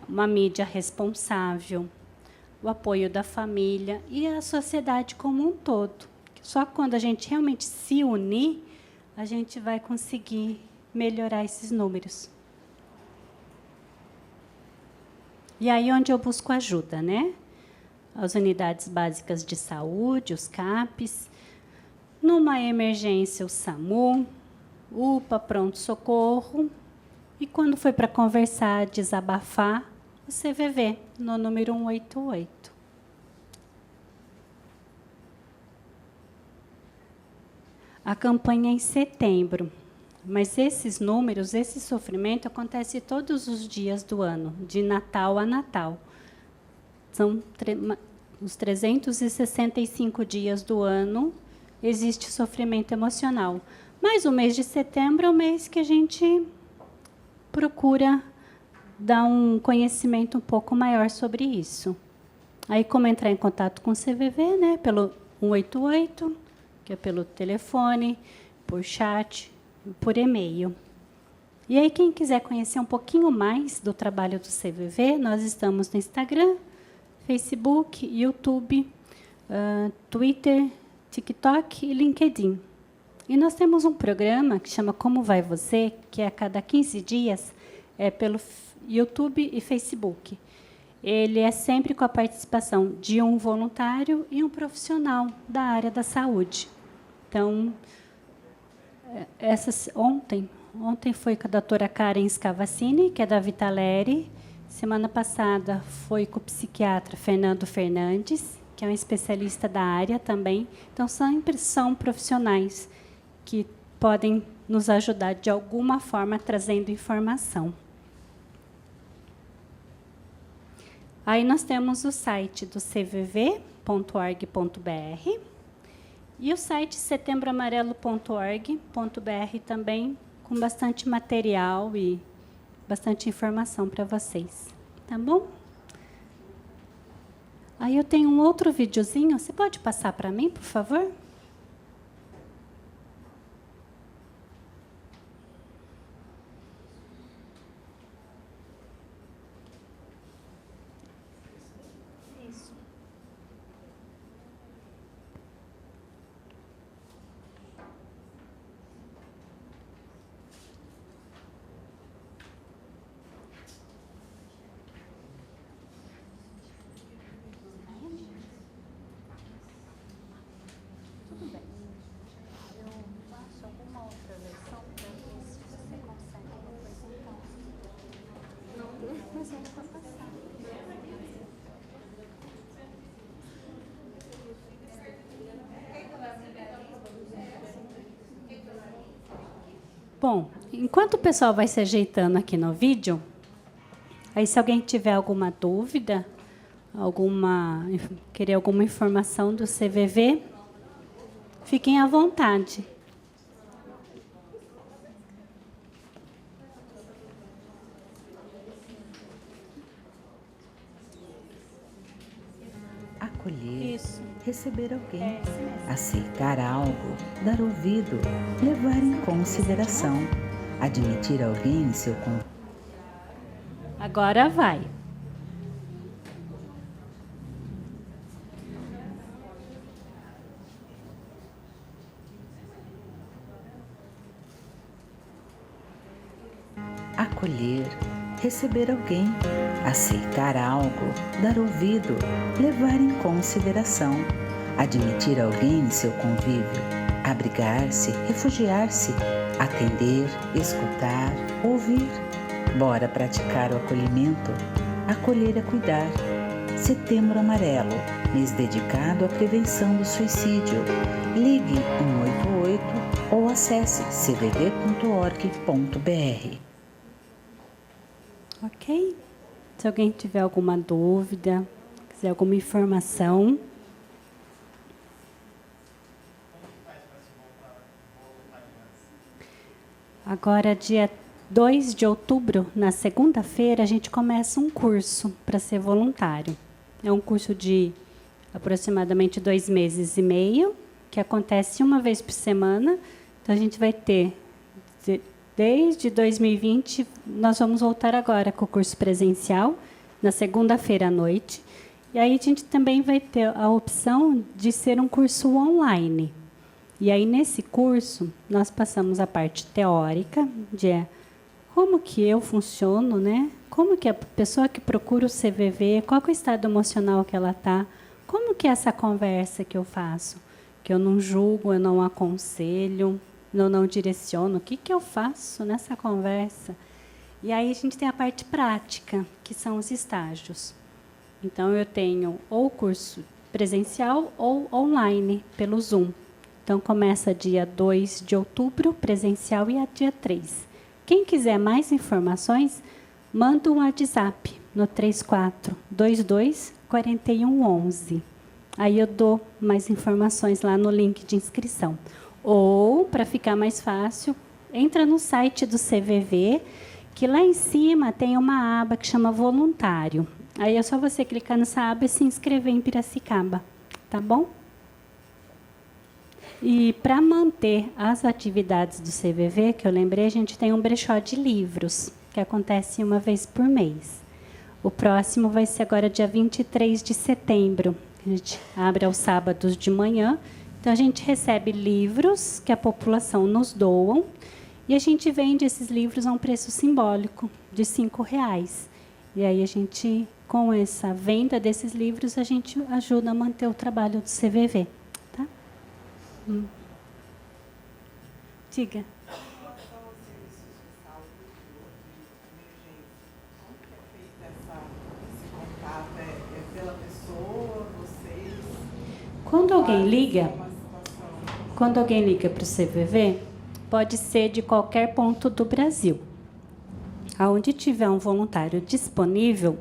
uma mídia responsável, o apoio da família e a sociedade como um todo. Só quando a gente realmente se unir, a gente vai conseguir melhorar esses números. E aí onde eu busco ajuda, né? As unidades básicas de saúde, os CAPs, numa emergência o SAMU, UPA, pronto-socorro, e quando foi para conversar, desabafar, o CVV, no número 188. A campanha é em setembro, mas esses números, esse sofrimento acontece todos os dias do ano, de Natal a Natal. São os 365 dias do ano, existe sofrimento emocional. Mas o mês de setembro é o mês que a gente procura dar um conhecimento um pouco maior sobre isso. Aí, como entrar em contato com o CVV, né, pelo 188, que é pelo telefone, por chat, por e-mail. E aí, quem quiser conhecer um pouquinho mais do trabalho do CVV, nós estamos no Instagram, Facebook, YouTube, Twitter, TikTok e LinkedIn. E nós temos um programa que chama Como Vai Você, que é a cada 15 dias, pelo YouTube e Facebook. Ele é sempre com a participação de um voluntário e um profissional da área da saúde. Então, ontem foi com a doutora Karen Scavacini, que é da Vitaleri. Semana passada foi com o psiquiatra Fernando Fernandes, que é um especialista da área também. Então, sempre são profissionais que podem nos ajudar de alguma forma trazendo informação. Aí nós temos o site do cvv.org.br e o site setembroamarelo.org.br também, com bastante material e bastante informação para vocês. Tá bom? Aí eu tenho um outro videozinho. Você pode passar para mim, por favor? Bom, enquanto o pessoal vai se ajeitando aqui no vídeo, aí se alguém tiver alguma dúvida, querer alguma informação do CVV, fiquem à vontade. Acolher, Isso. receber alguém, Esse mesmo. aceitar algo, dar ouvido, levar em consideração, admitir alguém em seu convívio. Agora vai. Acolher, receber alguém, aceitar algo, dar ouvido, levar em consideração, admitir alguém em seu convívio, abrigar-se, refugiar-se, atender, escutar, ouvir. Bora praticar o acolhimento. Acolher é cuidar. Setembro Amarelo, mês dedicado à prevenção do suicídio. Ligue 188 ou acesse cvv.org.br. Ok? Se alguém tiver alguma dúvida, quiser alguma informação. Agora, dia 2 de outubro, na segunda-feira, a gente começa um curso para ser voluntário. É um curso de aproximadamente 2 meses e meio, que acontece uma vez por semana. Então, a gente vai ter, desde 2020, nós vamos voltar agora com o curso presencial, na segunda-feira à noite. E aí a gente também vai ter a opção de ser um curso online. E aí, nesse curso, nós passamos a parte teórica, de como que eu funciono, né? Como que a pessoa que procura o CVV, qual que é o estado emocional que ela está, como que é essa conversa que eu faço, que eu não julgo, eu não aconselho, eu não direciono, o que que eu faço nessa conversa? E aí a gente tem a parte prática, que são os estágios. Então, eu tenho ou curso presencial ou online, pelo Zoom. Então, começa dia 2 de outubro, presencial, e a dia 3. Quem quiser mais informações, manda um WhatsApp no 3422-4111. Aí eu dou mais informações lá no link de inscrição. Ou, para ficar mais fácil, entra no site do CVV, que lá em cima tem uma aba que chama voluntário. Aí é só você clicar nessa aba e se inscrever em Piracicaba, tá bom? E para manter as atividades do CVV, que eu lembrei, a gente tem um brechó de livros, que acontece uma vez por mês. O próximo vai ser agora dia 23 de setembro. A gente abre aos sábados de manhã. Então, Então, a gente recebe livros que a população nos doam e a gente vende esses livros a um preço simbólico de R$5. E aí, a gente, com essa venda desses livros, a gente ajuda a manter o trabalho do CVV. Tá? Diga. Quando alguém liga para o CVV, pode ser de qualquer ponto do Brasil. Aonde tiver um voluntário disponível,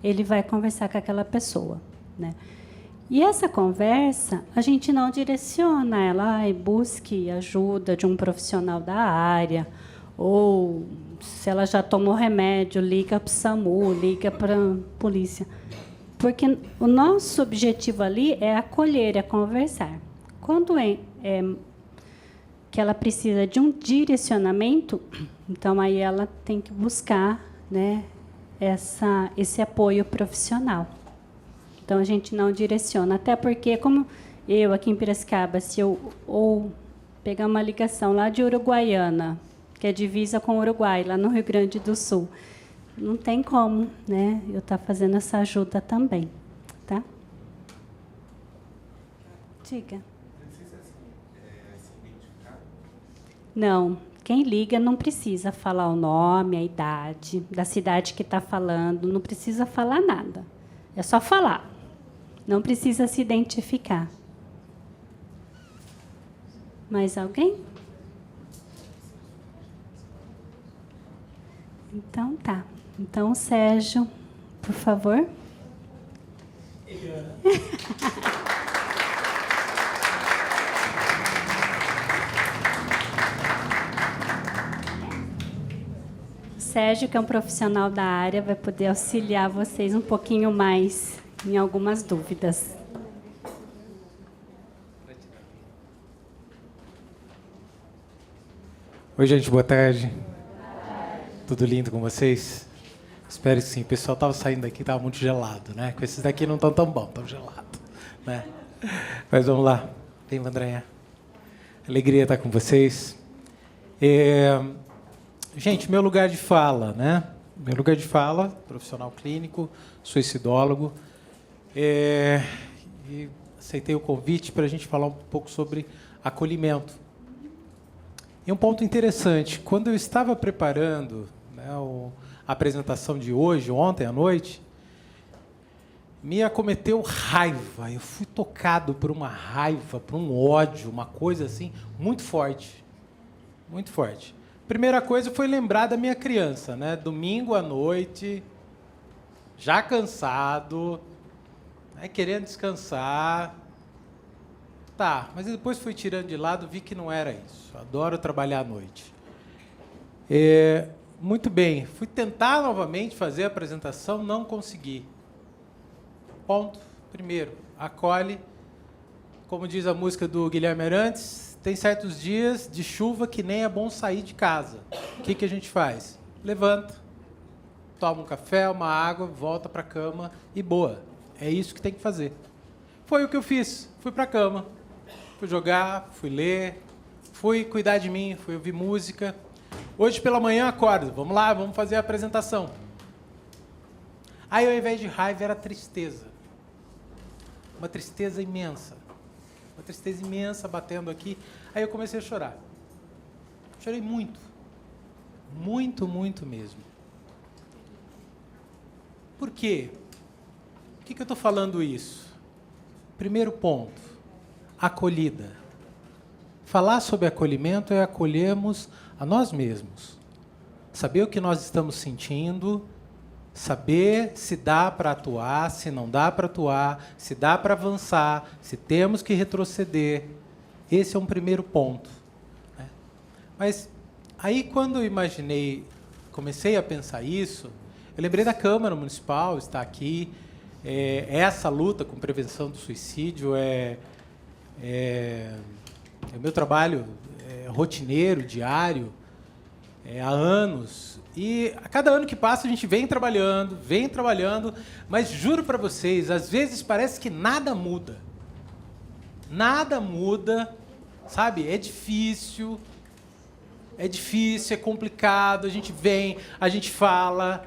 ele vai conversar com aquela pessoa, né? E essa conversa, a gente não direciona ela, busque ajuda de um profissional da área, ou se ela já tomou remédio, liga para o SAMU, liga para a polícia. Porque o nosso objetivo ali é acolher, é conversar. Quando que ela precisa de um direcionamento, então aí ela tem que buscar, né, esse apoio profissional. Então a gente não direciona, até porque como eu aqui em Piracicaba, se eu ou pegar uma ligação lá de Uruguaiana, que é divisa com o Uruguai, lá no Rio Grande do Sul, não tem como, né, eu estar fazendo essa ajuda também, tá? Diga. Não, quem liga não precisa falar o nome, a idade, da cidade que está falando, não precisa falar nada. É só falar. Não precisa se identificar. Mais alguém? Então, tá. Então, Sérgio, por favor. Sérgio, que é um profissional da área, vai poder auxiliar vocês um pouquinho mais em algumas dúvidas. Oi, gente, boa tarde. Tudo lindo com vocês? Espero que sim. O pessoal estava saindo daqui, estava muito gelado, né? Com esses daqui não estão tão bom, estão gelados, né? Mas vamos lá. Vem, Vandranha. Alegria estar com vocês. Gente, meu lugar de fala, né? Meu lugar de fala, profissional clínico, suicidólogo. E aceitei o convite para a gente falar um pouco sobre acolhimento. E um ponto interessante, quando eu estava preparando, né, a apresentação de hoje, ontem à noite, me acometeu raiva. Eu fui tocado por uma raiva, por um ódio, uma coisa assim, muito forte. Muito forte. Primeira coisa foi lembrar da minha criança, né? Domingo à noite, já cansado, né, querendo descansar. Tá, mas depois fui tirando de lado, vi que não era isso. Adoro trabalhar à noite. Muito bem, fui tentar novamente fazer a apresentação, não consegui. Ponto. Primeiro, acolhe. Como diz a música do Guilherme Arantes, tem certos dias de chuva que nem é bom sair de casa. O que a gente faz? Levanta, toma um café, uma água, volta para a cama e boa. É isso que tem que fazer. Foi o que eu fiz. Fui para a cama. Fui jogar, fui ler, fui cuidar de mim, fui ouvir música. Hoje pela manhã acordo, vamos lá, vamos fazer a apresentação. Aí ao invés de raiva era tristeza. Uma tristeza imensa. Uma tristeza imensa batendo aqui. Aí eu comecei a chorar. Chorei muito. Muito, muito mesmo. Por quê? Por que eu estou falando isso? Primeiro ponto. Acolhida. Falar sobre acolhimento é acolhermos a nós mesmos. Saber o que nós estamos sentindo, saber se dá para atuar, se não dá para atuar, se dá para avançar, se temos que retroceder. Esse é um primeiro ponto, né? Mas aí quando eu imaginei, comecei a pensar isso, eu lembrei da Câmara Municipal, está aqui, essa luta com prevenção do suicídio o meu trabalho rotineiro, diário, há anos. E a cada ano que passa a gente vem trabalhando, mas juro para vocês, às vezes parece que nada muda. Nada muda, sabe? É difícil, é complicado, a gente vem, a gente fala,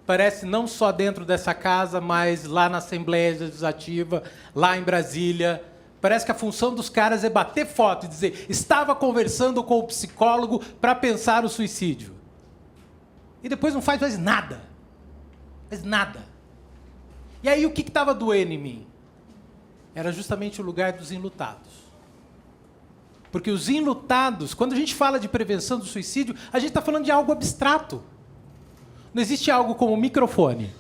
parece não só dentro dessa casa, mas lá na Assembleia Legislativa, lá em Brasília. Parece que a função dos caras é bater foto e dizer: estava conversando com o psicólogo para pensar o suicídio. E depois não faz mais nada. Faz nada. E aí o que estava doendo em mim? Era justamente o lugar dos enlutados. Porque os enlutados, quando a gente fala de prevenção do suicídio, a gente está falando de algo abstrato. Não existe algo como microfone.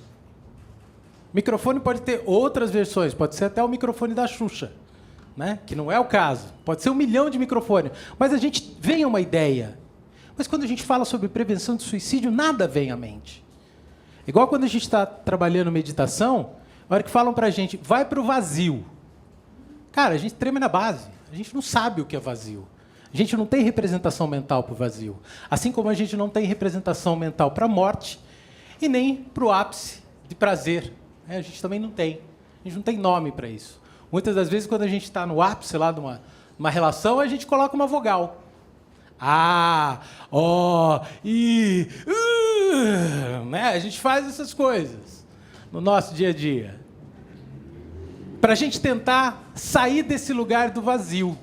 Microfone pode ter outras versões, pode ser até o microfone da Xuxa, né? Que não é o caso. Pode ser 1 milhão de microfones. Mas a gente vem a uma ideia. Mas quando a gente fala sobre prevenção do suicídio, nada vem à mente. Igual quando a gente está trabalhando meditação, a hora que falam para a gente, vai para o vazio. Cara, a gente treme na base. A gente não sabe o que é vazio. A gente não tem representação mental para o vazio. Assim como a gente não tem representação mental para a morte e nem para o ápice de prazer. A gente também não tem. A gente não tem nome para isso. Muitas das vezes, quando a gente está no ápice lá de uma relação, a gente coloca uma vogal. Ah, ó, i, né? A gente faz essas coisas no nosso dia a dia. Para a gente tentar sair desse lugar do vazio.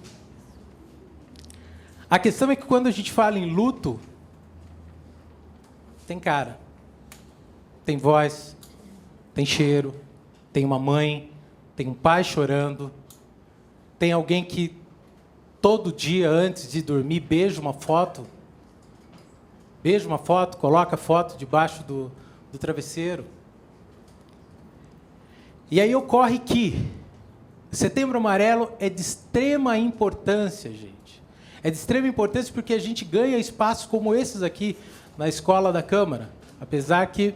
A questão é que quando a gente fala em luto, tem cara, tem voz, tem cheiro, tem uma mãe, tem um pai chorando, tem alguém que todo dia antes de dormir beija uma foto, coloca a foto debaixo do travesseiro. E aí ocorre que Setembro Amarelo é de extrema importância, gente. É de extrema importância porque a gente ganha espaços como esses aqui na Escola da Câmara. Apesar que,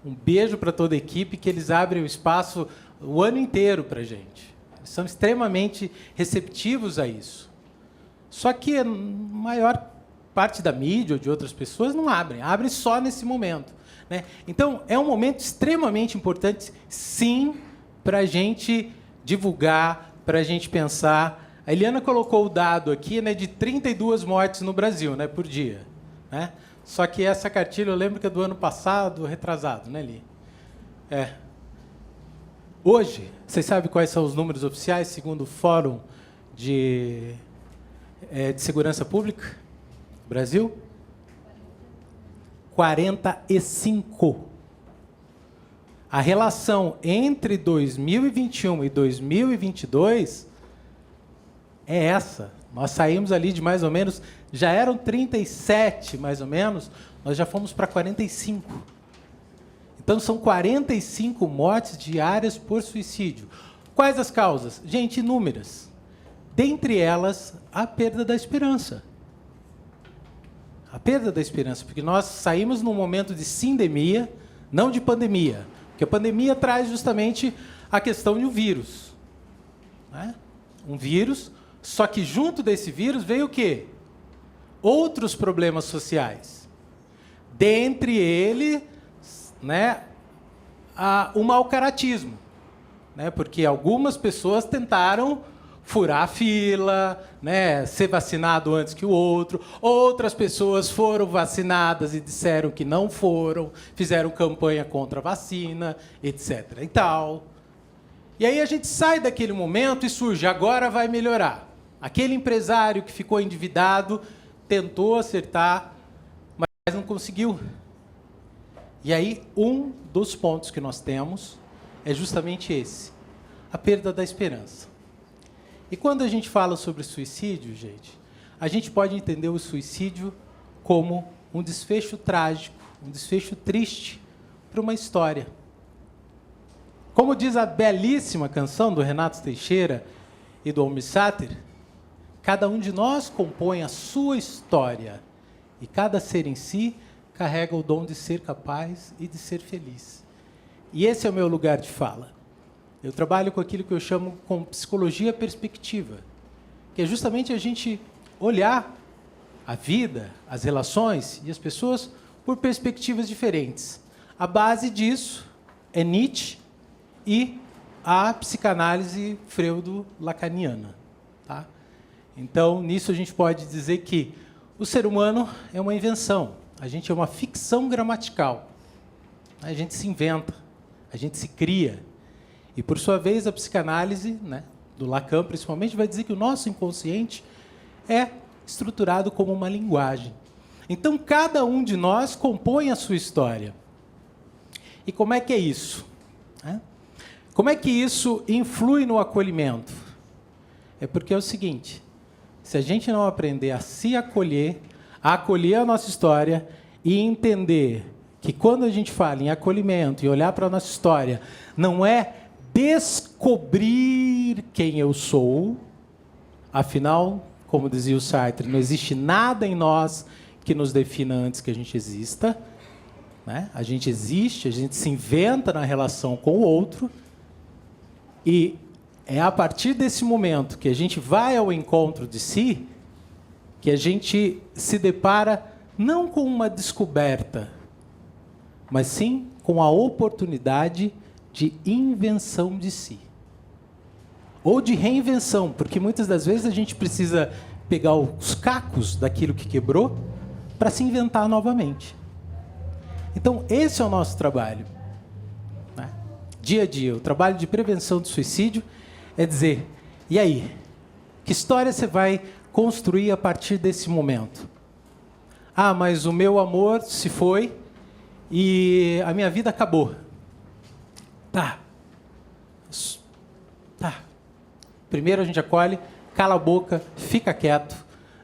um beijo para toda a equipe, que eles abrem o espaço o ano inteiro para a gente. Eles são extremamente receptivos a isso. Só que a maior parte da mídia ou de outras pessoas não abrem. Abrem só nesse momento, né? Então, é um momento extremamente importante, sim, para a gente divulgar, para a gente pensar. A Eliana colocou o dado aqui, né, de 32 mortes no Brasil, né, por dia, né? Só que essa cartilha, eu lembro que é do ano passado, retrasado, né, Li? Hoje, vocês sabem quais são os números oficiais, segundo o Fórum de Segurança Pública do Brasil? 45. A relação entre 2021 e 2022 é essa. Nós saímos ali de mais ou menos, já eram 37 mais ou menos, nós já fomos para 45. Então são 45 mortes diárias por suicídio. Quais as causas? Gente, inúmeras. Dentre elas, a perda da esperança. A perda da esperança, porque nós saímos num momento de sindemia, não de pandemia. Porque a pandemia traz justamente a questão de um vírus, né? Um vírus, só que junto desse vírus veio o quê? Outros problemas sociais. Dentre eles, né, o mau caratismo, né? Porque algumas pessoas tentaram furar a fila, né, ser vacinado antes que o outro. Outras pessoas foram vacinadas e disseram que não foram, fizeram campanha contra a vacina, etc. e tal. E aí a gente sai daquele momento e surge, agora vai melhorar. Aquele empresário que ficou endividado tentou acertar, mas não conseguiu. E aí um dos pontos que nós temos é justamente esse, a perda da esperança. E quando a gente fala sobre suicídio, gente, a gente pode entender o suicídio como um desfecho trágico, um desfecho triste para uma história. Como diz a belíssima canção do Renato Teixeira e do Almir Sater, cada um de nós compõe a sua história e cada ser em si carrega o dom de ser capaz e de ser feliz. E esse é o meu lugar de fala. Eu trabalho com aquilo que eu chamo com psicologia perspectiva, que é justamente a gente olhar a vida, as relações e as pessoas por perspectivas diferentes. A base disso é Nietzsche e a psicanálise freudo-lacaniana. Tá? Então, nisso a gente pode dizer que o ser humano é uma invenção, a gente é uma ficção gramatical. A gente se inventa, a gente se cria. E, por sua vez, a psicanálise, né, do Lacan, principalmente, vai dizer que o nosso inconsciente é estruturado como uma linguagem. Então, cada um de nós compõe a sua história. E como é que é isso? Como é que isso influi no acolhimento? É porque é o seguinte, se a gente não aprender a se acolher, a acolher a nossa história e entender que quando a gente fala em acolhimento e olhar para a nossa história, não é descobrir quem eu sou, afinal, como dizia o Sartre, não existe nada em nós que nos defina antes que a gente exista, né? A gente existe, a gente se inventa na relação com o outro, e é a partir desse momento que a gente vai ao encontro de si que a gente se depara não com uma descoberta, mas sim com a oportunidade de invenção de si. Ou de reinvenção, porque muitas das vezes a gente precisa pegar os cacos daquilo que quebrou para se inventar novamente. Então, esse é o nosso trabalho. Né? Dia a dia, o trabalho de prevenção do suicídio é dizer, e aí? Que história você vai construir a partir desse momento? Ah, mas o meu amor se foi e a minha vida acabou. Tá. Primeiro a gente acolhe, cala a boca, fica quieto,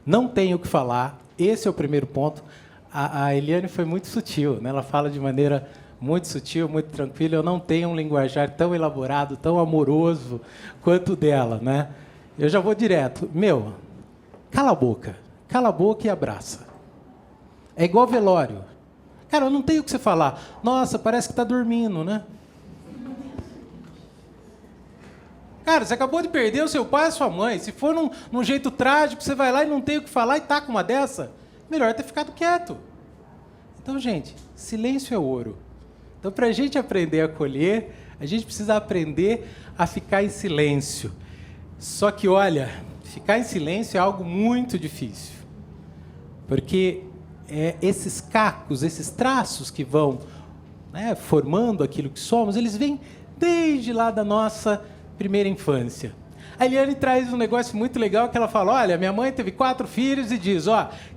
não tem o que falar. Esse é o primeiro ponto. A Eliane foi muito sutil, né? Ela fala de maneira muito sutil, muito tranquila. Eu não tenho um linguajar tão elaborado, tão amoroso quanto o dela, né? Eu já vou direto. Cala a boca e abraça. É igual velório. Cara, eu não tenho o que você falar. Nossa, parece que está dormindo, né? Cara, você acabou de perder o seu pai e a sua mãe. Se for num jeito trágico, você vai lá e não tem o que falar e tá com uma dessa, melhor ter ficado quieto. Então, gente, silêncio é ouro. Então, para a gente aprender a acolher, a gente precisa aprender a ficar em silêncio. Só que, olha, ficar em silêncio é algo muito difícil. Porque esses cacos, esses traços que vão, né, formando aquilo que somos, eles vêm desde lá da nossa primeira infância. A Eliane traz um negócio muito legal que ela fala, olha, minha mãe teve 4 filhos e diz,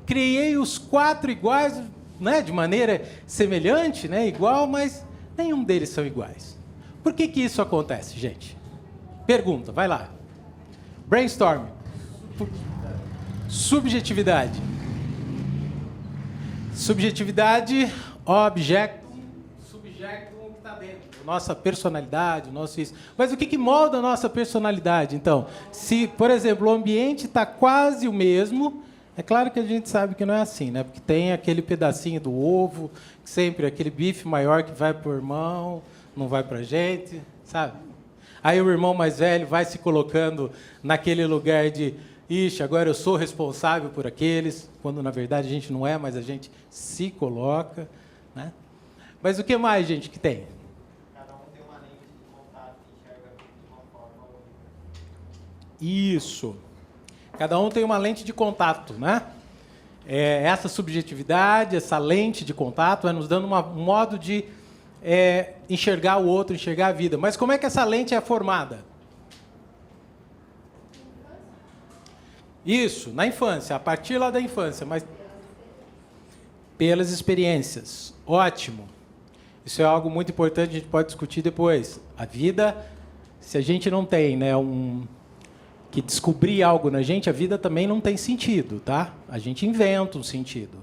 criei os 4 iguais, né, de maneira semelhante, né, igual, mas nenhum deles são iguais. Por que isso acontece, gente? Pergunta, vai lá. Brainstorm. Subjetividade. Subjetividade, objeto, subjecto que está dentro. Nossa personalidade, o nosso isso. Mas o que molda a nossa personalidade, então? Se, por exemplo, o ambiente está quase o mesmo, é claro que a gente sabe que não é assim, né? Porque tem aquele pedacinho do ovo, sempre aquele bife maior que vai para o irmão, não vai para a gente, sabe? Aí o irmão mais velho vai se colocando naquele lugar de ixi, agora eu sou responsável por aqueles, quando na verdade a gente não é, mas a gente se coloca, né? Mas o que mais, gente, que tem? Cada um tem uma lente de contato que enxerga de uma forma ou outra. Isso. Cada um tem uma lente de contato, né? Essa subjetividade, essa lente de contato vai nos dando um modo de enxergar o outro, enxergar a vida. Mas como é que essa lente é formada? Isso, na infância, a partir lá da infância, mas pelas experiências. Ótimo. Isso é algo muito importante, a gente pode discutir depois. A vida, se a gente não tem, né, que descobrir algo na gente, a vida também não tem sentido, tá? A gente inventa um sentido.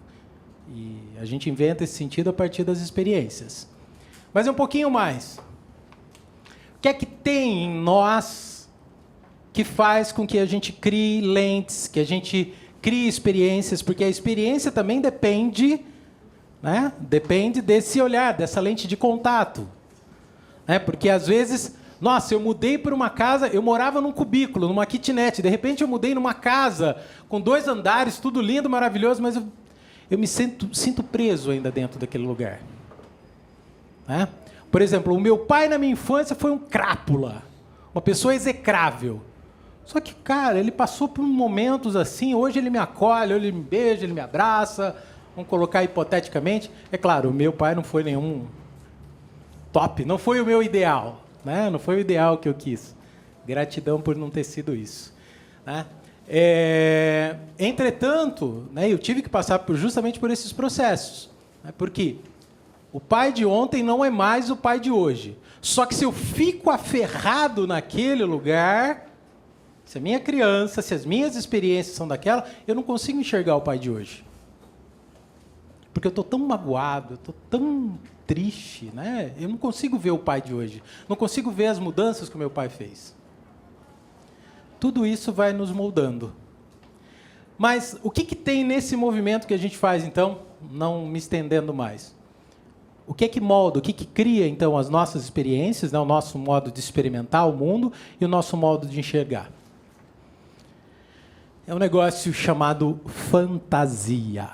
E a gente inventa esse sentido a partir das experiências. Mas é um pouquinho mais. O que é que tem em nós que faz com que a gente crie lentes, que a gente crie experiências, porque a experiência também depende, né? Depende desse olhar, dessa lente de contato. Né? Porque, às vezes, nossa, eu mudei para uma casa, eu morava num cubículo, numa kitnet, de repente eu mudei numa casa com 2 andares, tudo lindo, maravilhoso, mas eu me sinto preso ainda dentro daquele lugar. Né? Por exemplo, o meu pai na minha infância foi um crápula. uma pessoa execrável. Só que, cara, ele passou por momentos assim, hoje ele me acolhe, ele me beija, ele me abraça, vamos colocar hipoteticamente. É claro, o meu pai não foi nenhum top, não foi o meu ideal, né? Não foi o ideal que eu quis. Gratidão por não ter sido isso, né? Entretanto, né, eu tive que passar justamente por esses processos, né? Porque o pai de ontem não é mais o pai de hoje. Só que se eu fico aferrado naquele lugar, se a minha criança, se as minhas experiências são daquela, eu não consigo enxergar o pai de hoje. Porque eu estou tão magoado, eu estou tão triste, né? Eu não consigo ver o pai de hoje. Não consigo ver as mudanças que o meu pai fez. Tudo isso vai nos moldando. Mas o que tem nesse movimento que a gente faz, então, não me estendendo mais? O que molda, o que cria, então, as nossas experiências, né? O nosso modo de experimentar o mundo e o nosso modo de enxergar? É um negócio chamado fantasia,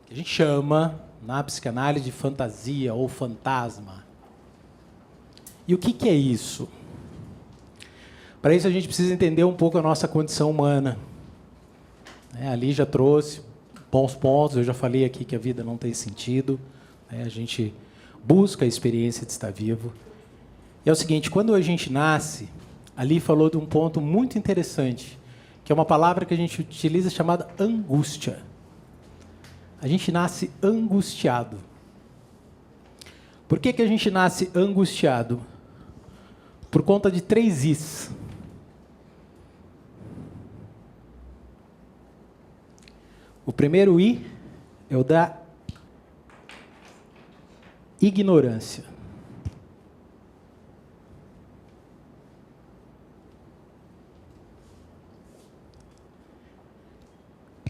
que a gente chama, na psicanálise, de fantasia ou fantasma. E o que é isso? Para isso, a gente precisa entender um pouco a nossa condição humana. Ali já trouxe bons pontos, eu já falei aqui que a vida não tem sentido, a gente busca a experiência de estar vivo. E é o seguinte, quando a gente nasce, ali falou de um ponto muito interessante, que é uma palavra que a gente utiliza chamada angústia. A gente nasce angustiado. Por que a gente nasce angustiado? Por conta de 3 Is. O primeiro I é o da ignorância.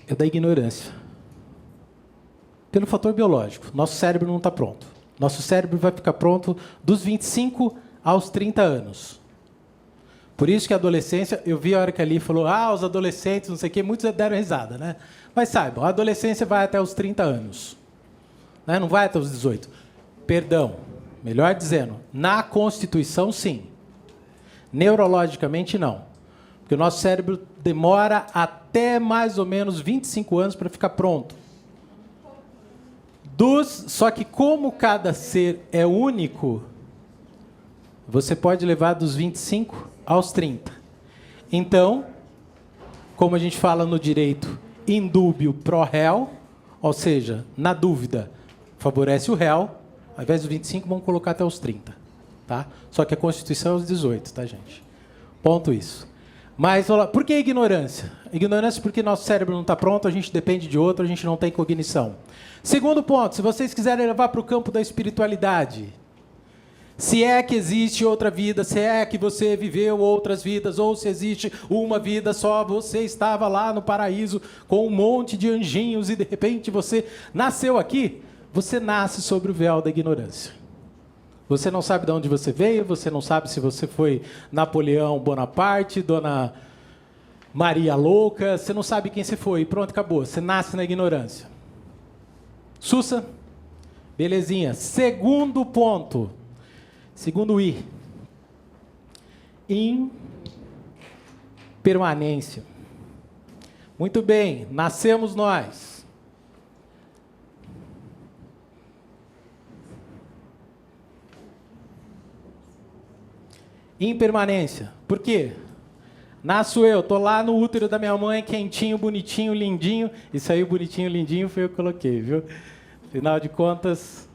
É da ignorância. Pelo fator biológico. Nosso cérebro não está pronto. Nosso cérebro vai ficar pronto dos 25 aos 30 anos. Por isso que a adolescência, eu vi a hora que ali falou, os adolescentes, não sei o quê, muitos deram risada, né? Mas saibam, a adolescência vai até os 30 anos. Né? Não vai até os 18. Perdão, melhor dizendo, na Constituição, sim. Neurologicamente, não. Porque o nosso cérebro demora até mais ou menos 25 anos para ficar pronto. Só que como cada ser é único, você pode levar dos 25 aos 30. Então, como a gente fala no direito, in dubio pro réu, ou seja, na dúvida, favorece o réu, ao invés dos 25, vamos colocar até os 30. Tá? Só que a Constituição é os 18, tá, gente? Ponto isso. Mas, por que ignorância? Ignorância porque nosso cérebro não está pronto, a gente depende de outro, a gente não tem cognição. Segundo ponto, se vocês quiserem levar para o campo da espiritualidade, se é que existe outra vida, se é que você viveu outras vidas, ou se existe uma vida só, você estava lá no paraíso com um monte de anjinhos e de repente você nasceu aqui, você nasce sobre o véu da ignorância. Você não sabe de onde você veio, você não sabe se você foi Napoleão Bonaparte, Dona Maria Louca, você não sabe quem você foi, e pronto, acabou. Você nasce na ignorância. Sussa? Belezinha. Segundo ponto. Segundo I. Impermanência. Muito bem, nascemos nós. Impermanência. Por quê? Nasço eu, tô lá no útero da minha mãe, quentinho, bonitinho, lindinho. Isso aí, o bonitinho, lindinho, foi eu que coloquei, viu? Afinal de contas,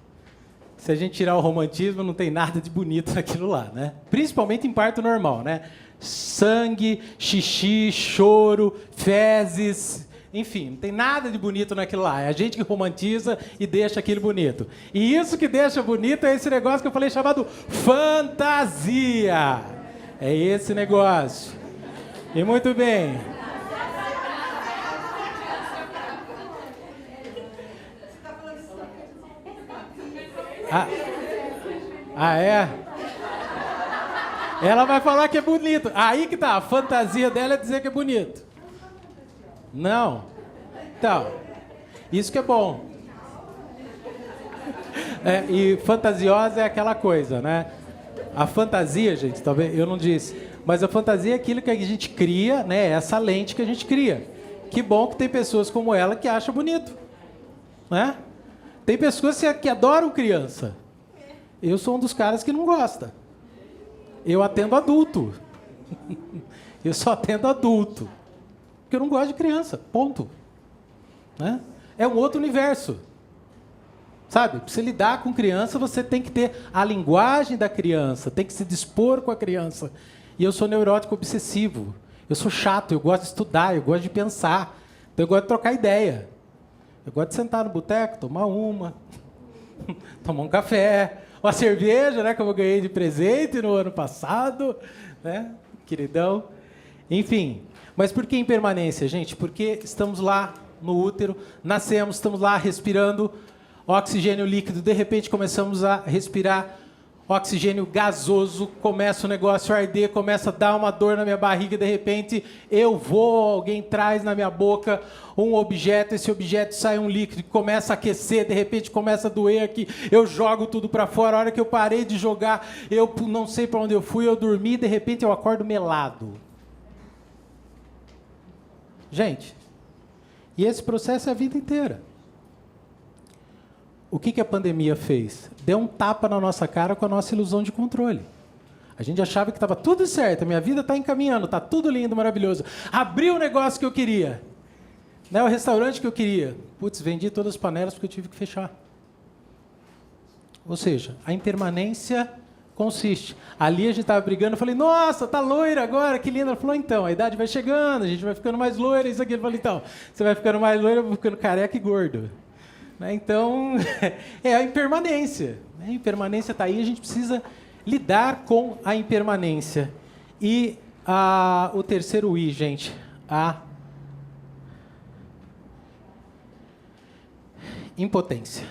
se a gente tirar o romantismo, não tem nada de bonito naquilo lá, né? Principalmente em parto normal, né? Sangue, xixi, choro, fezes, enfim, não tem nada de bonito naquilo lá. É a gente que romantiza e deixa aquilo bonito. E isso que deixa bonito é esse negócio que eu falei chamado fantasia. É esse negócio. E muito bem. É? Ela vai falar que é bonito. Aí que tá, a fantasia dela é dizer que é bonito. Não. Então, isso que é bom. E fantasiosa é aquela coisa, né? A fantasia, gente, talvez eu não disse. Mas a fantasia é aquilo que a gente cria, né? Essa lente que a gente cria. Que bom que tem pessoas como ela que acham bonito, né? Tem pessoas que adoram criança. Eu sou um dos caras que não gosta. Eu atendo adulto. Eu só atendo adulto. Porque eu não gosto de criança, ponto. Né? É um outro universo. Sabe? Para você lidar com criança, você tem que ter a linguagem da criança, tem que se dispor com a criança. E eu sou neurótico obsessivo. Eu sou chato, eu gosto de estudar, eu gosto de pensar. Então eu gosto de trocar ideia. Eu gosto de sentar no boteco, tomar uma, tomar um café, uma cerveja, né, que eu ganhei de presente no ano passado, né, queridão. Enfim, mas por que impermanência, gente? Porque estamos lá no útero, nascemos, estamos lá respirando oxigênio líquido, de repente começamos a respirar oxigênio gasoso, começa o negócio a arder, começa a dar uma dor na minha barriga, de repente eu vou, alguém traz na minha boca um objeto, esse objeto sai um líquido, começa a aquecer, de repente começa a doer aqui, eu jogo tudo para fora, a hora que eu parei de jogar, eu não sei para onde eu fui, eu dormi, de repente eu acordo melado. Gente, e esse processo é a vida inteira. O que a pandemia fez? Deu um tapa na nossa cara com a nossa ilusão de controle. A gente achava que estava tudo certo, a minha vida está encaminhando, está tudo lindo, maravilhoso. Abri o negócio que eu queria, né, o restaurante que eu queria. Putz, vendi todas as panelas porque eu tive que fechar. Ou seja, a impermanência consiste. Ali a gente estava brigando, eu falei, nossa, tá loira agora, que linda. Ela falou, então, a idade vai chegando, a gente vai ficando mais loira, isso aqui. Eu falei, então, você vai ficando mais loira, eu vou ficando careca e gordo. Então, é a impermanência. A impermanência está aí, a gente precisa lidar com a impermanência. E o terceiro I, gente, a impotência.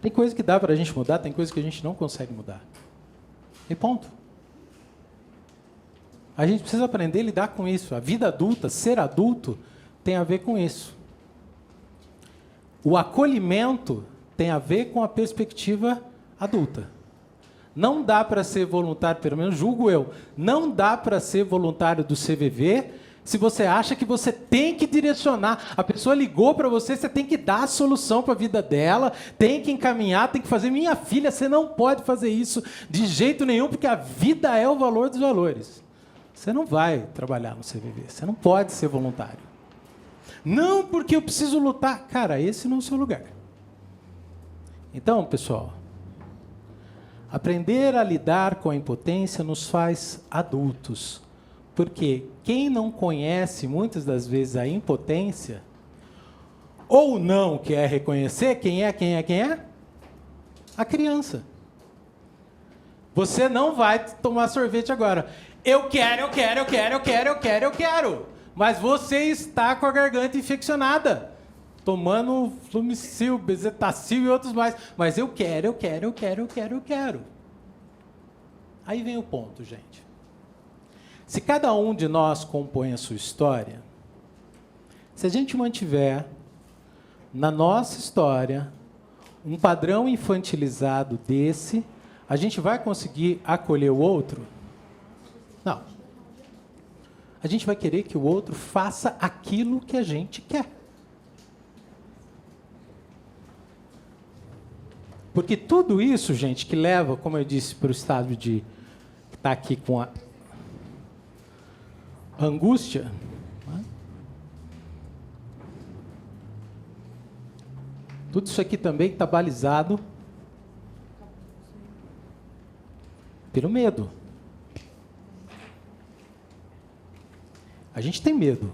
Tem coisa que dá para a gente mudar, tem coisa que a gente não consegue mudar. E ponto. A gente precisa aprender a lidar com isso. A vida adulta, ser adulto, tem a ver com isso. O acolhimento tem a ver com a perspectiva adulta. Não dá para ser voluntário, pelo menos julgo eu, não dá para ser voluntário do CVV se você acha que você tem que direcionar. A pessoa ligou para você, você tem que dar a solução para a vida dela, tem que encaminhar, tem que fazer. Minha filha, você não pode fazer isso de jeito nenhum, porque a vida é o valor dos valores. Você não vai trabalhar no CVV, você não pode ser voluntário. Não, porque eu preciso lutar. Cara, esse não é o seu lugar. Então, pessoal, aprender a lidar com a impotência nos faz adultos. Porque quem não conhece, muitas das vezes, a impotência, ou não quer reconhecer quem é? A criança. Você não vai tomar sorvete agora. Eu quero. Mas você está com a garganta infeccionada, tomando Flumicil, Bezetacil e outros mais. Mas eu quero. Aí vem o ponto, gente. Se cada um de nós compõe a sua história, se a gente mantiver na nossa história um padrão infantilizado desse, a gente vai conseguir acolher o outro? Não. A gente vai querer que o outro faça aquilo que a gente quer. Porque tudo isso, gente, que leva, como eu disse, para o estado de estar aqui com a angústia, né? Tudo isso aqui também está balizado pelo medo. A gente tem medo.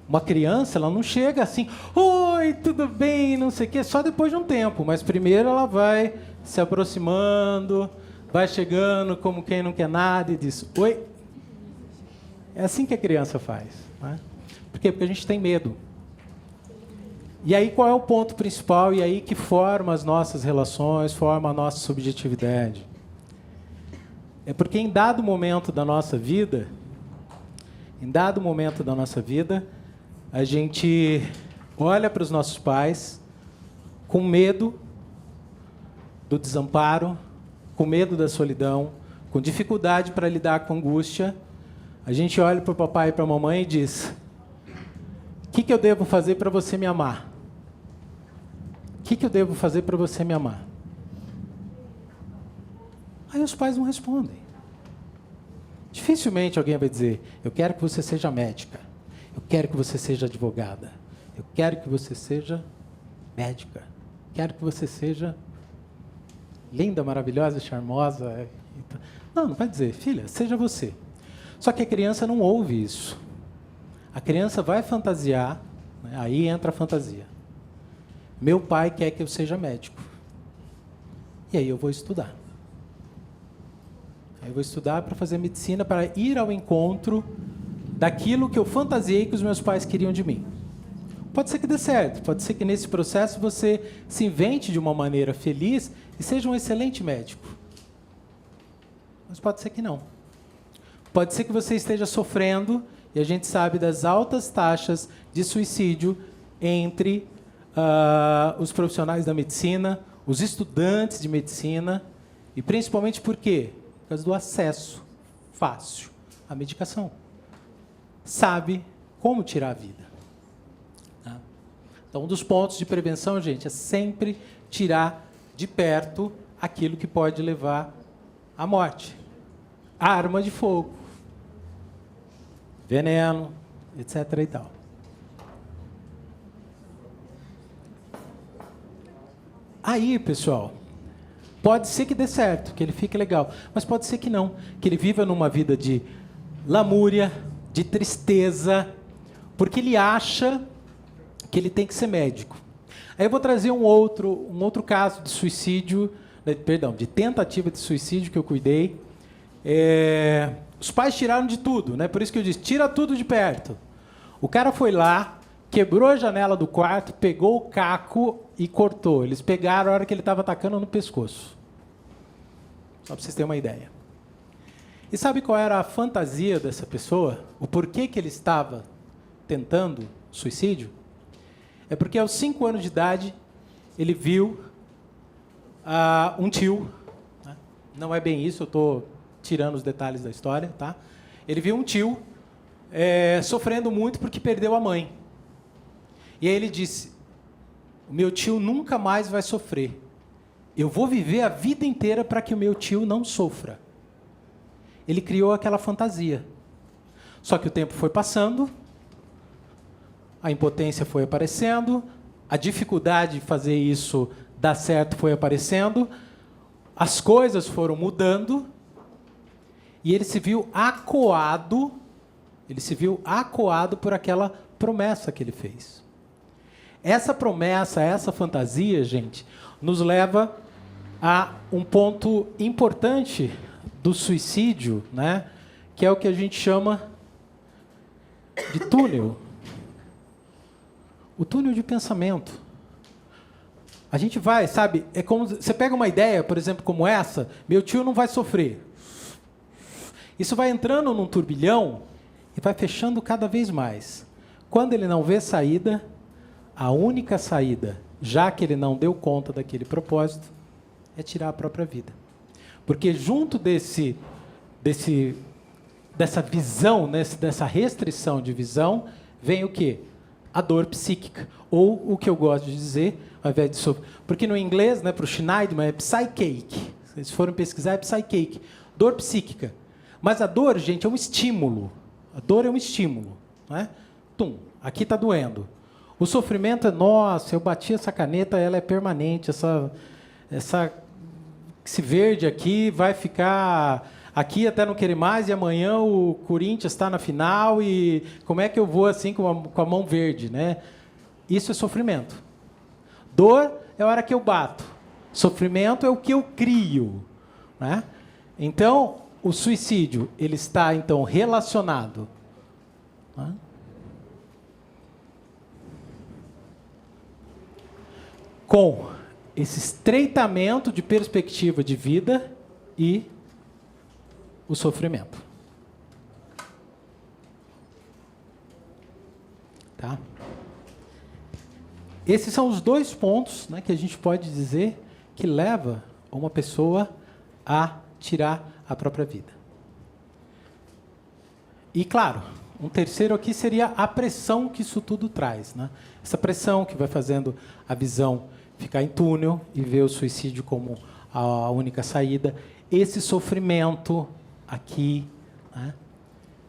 Uma criança, ela não chega assim, oi, tudo bem, não sei o quê, só depois de um tempo. Mas primeiro ela vai se aproximando, vai chegando como quem não quer nada e diz, oi. É assim que a criança faz. Né? Por quê? Porque a gente tem medo. E aí qual é o ponto principal? E aí que forma as nossas relações, forma a nossa subjetividade. É porque em dado momento da nossa vida, a gente olha para os nossos pais com medo do desamparo, com medo da solidão, com dificuldade para lidar com angústia, a gente olha para o papai e para a mamãe e diz: o que eu devo fazer para você me amar? O que eu devo fazer para você me amar? Aí os pais não respondem. Dificilmente alguém vai dizer: eu quero que você seja médica, eu quero que você seja advogada, eu quero que você seja médica, quero que você seja linda, maravilhosa, charmosa. Não vai dizer: filha, seja você. Só que a criança não ouve isso. A criança vai fantasiar, né? Aí entra a fantasia. Meu pai quer que eu seja médico. E aí eu vou estudar. Aí eu vou estudar para fazer medicina, para ir ao encontro daquilo que eu fantasiei que os meus pais queriam de mim. Pode ser que dê certo, pode ser que nesse processo você se invente de uma maneira feliz e seja um excelente médico. Mas pode ser que não. Pode ser que você esteja sofrendo, e a gente sabe das altas taxas de suicídio entre os profissionais da medicina, os estudantes de medicina, e principalmente por quê? Por causa do acesso fácil à medicação. Sabe como tirar a vida. Tá? Então, um dos pontos de prevenção, gente, é sempre tirar de perto aquilo que pode levar à morte. Arma de fogo, veneno, etc. e tal. Aí, pessoal, pode ser que dê certo, que ele fique legal, mas pode ser que não, que ele viva numa vida de lamúria, de tristeza, porque ele acha que ele tem que ser médico. Aí eu vou trazer um outro caso de suicídio, de tentativa de suicídio que eu cuidei. Os pais tiraram de tudo, né? Por isso que eu disse, tira tudo de perto. O cara foi lá, quebrou a janela do quarto, pegou o caco e cortou. Eles pegaram a hora que ele estava atacando no pescoço. Só para vocês terem uma ideia. E sabe qual era a fantasia dessa pessoa? O porquê que ele estava tentando suicídio? É porque aos 5 anos de idade, ele viu um tio, né? Não é bem isso, eu estou tirando os detalhes da história, tá? Ele viu um tio sofrendo muito porque perdeu a mãe. E aí ele disse: o meu tio nunca mais vai sofrer. Eu vou viver a vida inteira para que o meu tio não sofra. Ele criou aquela fantasia. Só que o tempo foi passando, a impotência foi aparecendo, a dificuldade de fazer isso dar certo foi aparecendo, as coisas foram mudando, e ele se viu acuado por aquela promessa que ele fez. Essa promessa, essa fantasia, gente, nos leva a um ponto importante do suicídio, né? Que é o que a gente chama de túnel. O túnel de pensamento. A gente vai, sabe, é como você pega uma ideia, por exemplo, como essa: meu tio não vai sofrer. Isso vai entrando num turbilhão e vai fechando cada vez mais. Quando ele não vê saída, a única saída, já que ele não deu conta daquele propósito, é tirar a própria vida. Porque junto dessa visão, dessa restrição de visão, vem o quê? A dor psíquica. Ou o que eu gosto de dizer, ao invés de sofrer. Porque no inglês, né, para o Schneiderman, é psychache. Se vocês forem pesquisar, é psychache. Dor psíquica. Mas a dor, gente, é um estímulo. A dor é um estímulo. Né? Aqui está doendo. O sofrimento é: nossa, eu bati essa caneta, ela é permanente. Esse verde aqui vai ficar aqui até não querer mais, e amanhã o Corinthians está na final, e como é que eu vou assim com a mão verde, né? Isso é sofrimento. Dor é a hora que eu bato. Sofrimento é o que eu crio, né? Então, o suicídio, ele está então relacionado, né, com esse estreitamento de perspectiva de vida e o sofrimento. Tá? Esses são os 2 pontos, né, que a gente pode dizer que leva uma pessoa a tirar a própria vida. E, claro, um terceiro aqui seria a pressão que isso tudo traz, né? Essa pressão que vai fazendo a visão ficar em túnel e ver o suicídio como a única saída. Esse sofrimento aqui, né?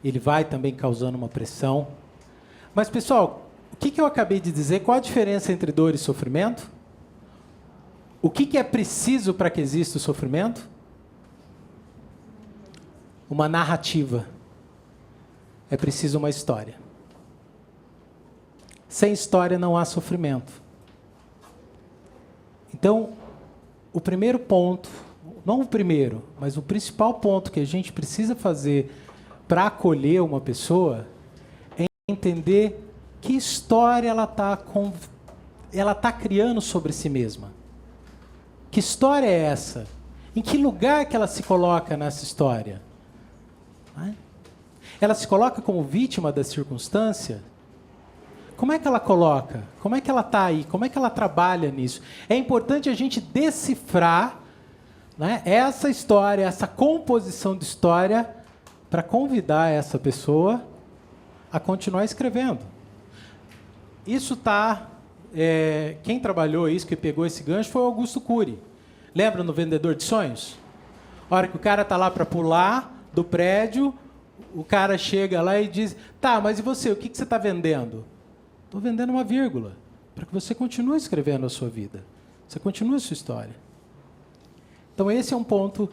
Ele vai também causando uma pressão. Mas, pessoal, o que eu acabei de dizer? Qual a diferença entre dor e sofrimento? O que é preciso para que exista o sofrimento? Uma narrativa. É preciso uma história. Sem história não há sofrimento. Então, o primeiro ponto, não o primeiro, mas o principal ponto que a gente precisa fazer para acolher uma pessoa é entender que história ela está criando sobre si mesma. Que história é essa? Em que lugar que ela se coloca nessa história? Ela se coloca como vítima da circunstância? Como é que ela coloca? Como é que ela está aí? Como é que ela trabalha nisso? É importante a gente decifrar, né, essa história, essa composição de história, para convidar essa pessoa a continuar escrevendo. Isso está... quem trabalhou isso, que pegou esse gancho, foi o Augusto Cury. Lembra no Vendedor de Sonhos? A hora que o cara está lá para pular do prédio, o cara chega lá e diz, tá, mas e você, o que você está vendendo? Estou vendendo uma vírgula, para que você continue escrevendo a sua vida. Você continue a sua história. Então, esse é um ponto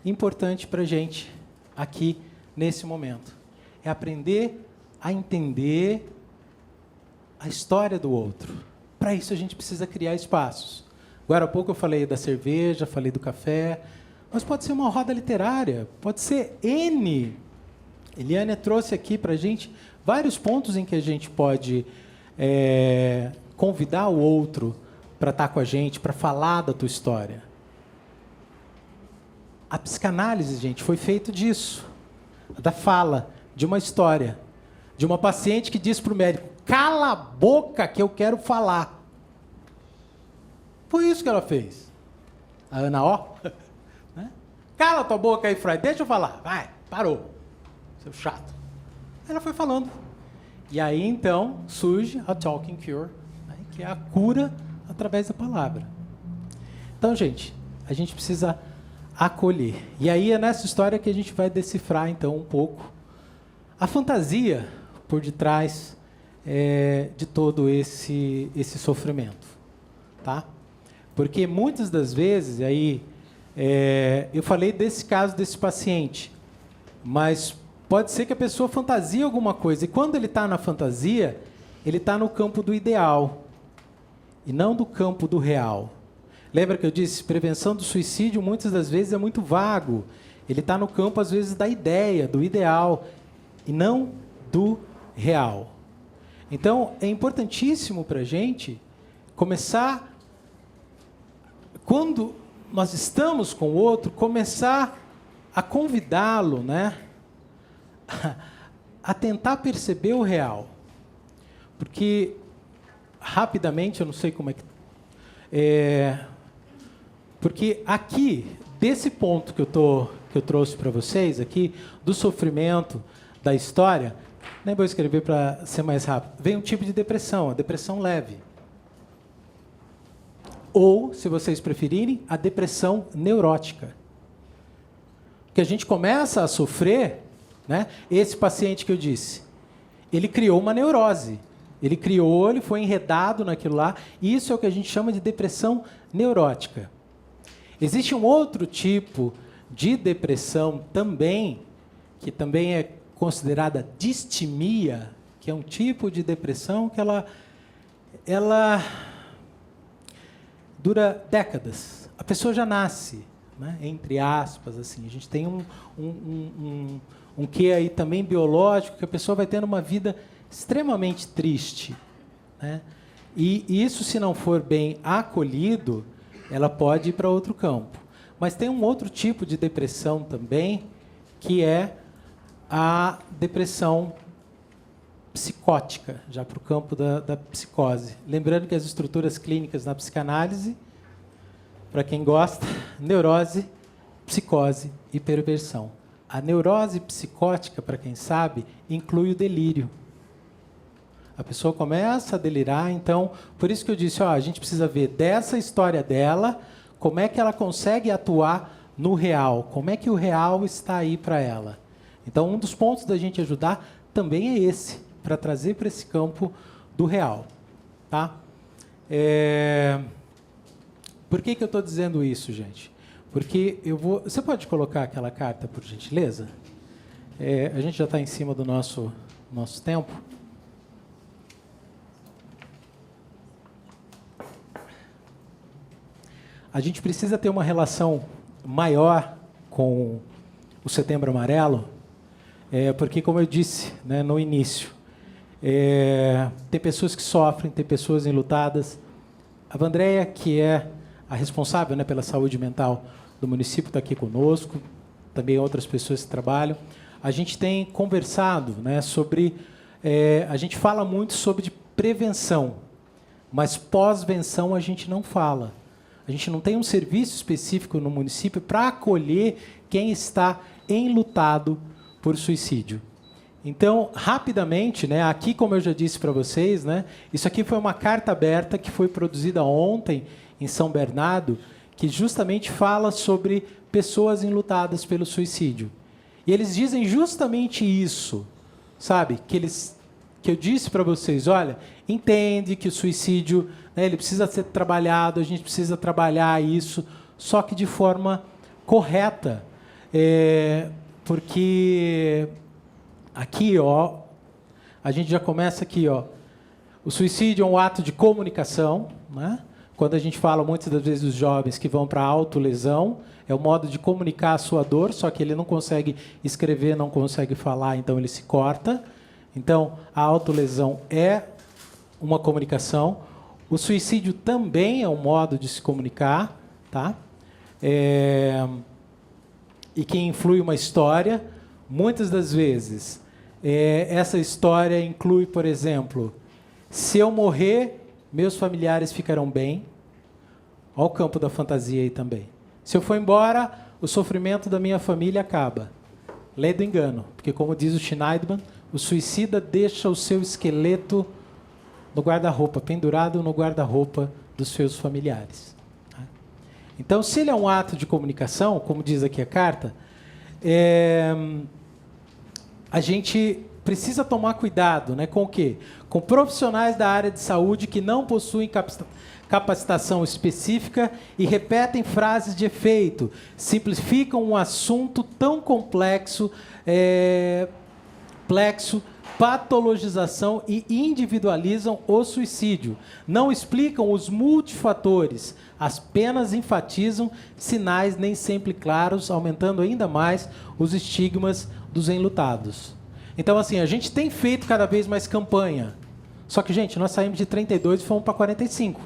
importante para a gente aqui, nesse momento. É aprender a entender a história do outro. Para isso, a gente precisa criar espaços. Agora há pouco eu falei da cerveja, falei do café, mas pode ser uma roda literária, pode ser N. Eliane trouxe aqui para a gente vários pontos em que a gente pode convidar o outro para estar com a gente, para falar da tua história. A psicanálise, gente, foi feito disso, da fala, de uma história, de uma paciente que diz para o médico, cala a boca que eu quero falar. Foi isso que ela fez. A Ana O. Né? Cala tua boca aí, Freud, deixa eu falar. Vai, parou. Seu chato. Ela foi falando. E aí, então, surge a Talking Cure, né, que é a cura através da palavra. Então, gente, a gente precisa acolher. E aí é nessa história que a gente vai decifrar, então, um pouco a fantasia por detrás de todo esse sofrimento. Tá? Porque muitas das vezes, aí, eu falei desse caso desse paciente, mas pode ser que a pessoa fantasia alguma coisa. E quando ele está na fantasia, ele está no campo do ideal e não do campo do real. Lembra que eu disse, prevenção do suicídio muitas das vezes é muito vago. Ele está no campo, às vezes, da ideia, do ideal, e não do real. Então, é importantíssimo para a gente começar, quando nós estamos com o outro, começar a convidá-lo, né, a tentar perceber o real. Porque, rapidamente, eu não sei como é que... porque aqui, desse ponto que eu trouxe para vocês, aqui, do sofrimento, da história, nem vou escrever para ser mais rápido, vem um tipo de depressão, a depressão leve. Ou, se vocês preferirem, a depressão neurótica. Que a gente começa a sofrer, né? Esse paciente que eu disse, ele criou uma neurose. Ele foi enredado naquilo lá. E isso é o que a gente chama de depressão neurótica. Existe um outro tipo de depressão também, que também é considerada distimia, que é um tipo de depressão que ela dura décadas. A pessoa já nasce, né? Entre aspas, assim. A gente tem um quê aí também biológico, que a pessoa vai tendo uma vida extremamente triste, né? E isso, se não for bem acolhido, ela pode ir para outro campo. Mas tem um outro tipo de depressão também, que é a depressão psicótica, já para o campo da psicose. Lembrando que as estruturas clínicas na psicanálise para quem gosta, neurose, psicose e perversão. A neurose psicótica, para quem sabe, inclui o delírio. A pessoa começa a delirar, então, por isso que eu disse, a gente precisa ver dessa história dela, como é que ela consegue atuar no real, como é que o real está aí para ela. Então, um dos pontos da gente ajudar também é esse, para trazer para esse campo do real. Tá? Por que eu estou dizendo isso, gente? Porque eu vou... Você pode colocar aquela carta, por gentileza? A gente já está em cima do nosso tempo. A gente precisa ter uma relação maior com o Setembro Amarelo, porque, como eu disse, né, no início, tem pessoas que sofrem, tem pessoas enlutadas. A Vandréia, que é a responsável, né, pela saúde mental do município, está aqui conosco, também outras pessoas que trabalham. A gente tem conversado, né, sobre... a gente fala muito sobre prevenção, mas pós-venção a gente não fala. A gente não tem um serviço específico no município para acolher quem está enlutado por suicídio. Então, rapidamente, né, aqui, como eu já disse para vocês, né, isso aqui foi uma carta aberta que foi produzida ontem em São Bernardo, que justamente fala sobre pessoas enlutadas pelo suicídio. E eles dizem justamente isso, sabe? Que eu disse para vocês, olha, entende que o suicídio, né, ele precisa ser trabalhado, a gente precisa trabalhar isso, só que de forma correta. Porque aqui, a gente já começa aqui, o suicídio é um ato de comunicação, né? Quando a gente fala muitas das vezes dos jovens que vão para a autolesão, é o modo de comunicar a sua dor, só que ele não consegue escrever, não consegue falar, então ele se corta. Então, a autolesão é uma comunicação. O suicídio também é um modo de se comunicar, tá? E que influi uma história. Muitas das vezes, essa história inclui, por exemplo, se eu morrer, meus familiares ficarão bem. Olha o campo da fantasia aí também. Se eu for embora, o sofrimento da minha família acaba. Lei do engano, porque, como diz o Schneiderman, o suicida deixa o seu esqueleto no guarda-roupa, pendurado no guarda-roupa dos seus familiares. Então, se ele é um ato de comunicação, como diz aqui a carta, a gente precisa tomar cuidado, né, com o quê? Com profissionais da área de saúde que não possuem capacitação específica e repetem frases de efeito, simplificam um assunto tão complexo, patologização e individualizam o suicídio. Não explicam os multifatores, apenas enfatizam sinais nem sempre claros, aumentando ainda mais os estigmas dos enlutados. Então, assim, a gente tem feito cada vez mais campanha. Só que, gente, nós saímos de 32 e fomos para 45.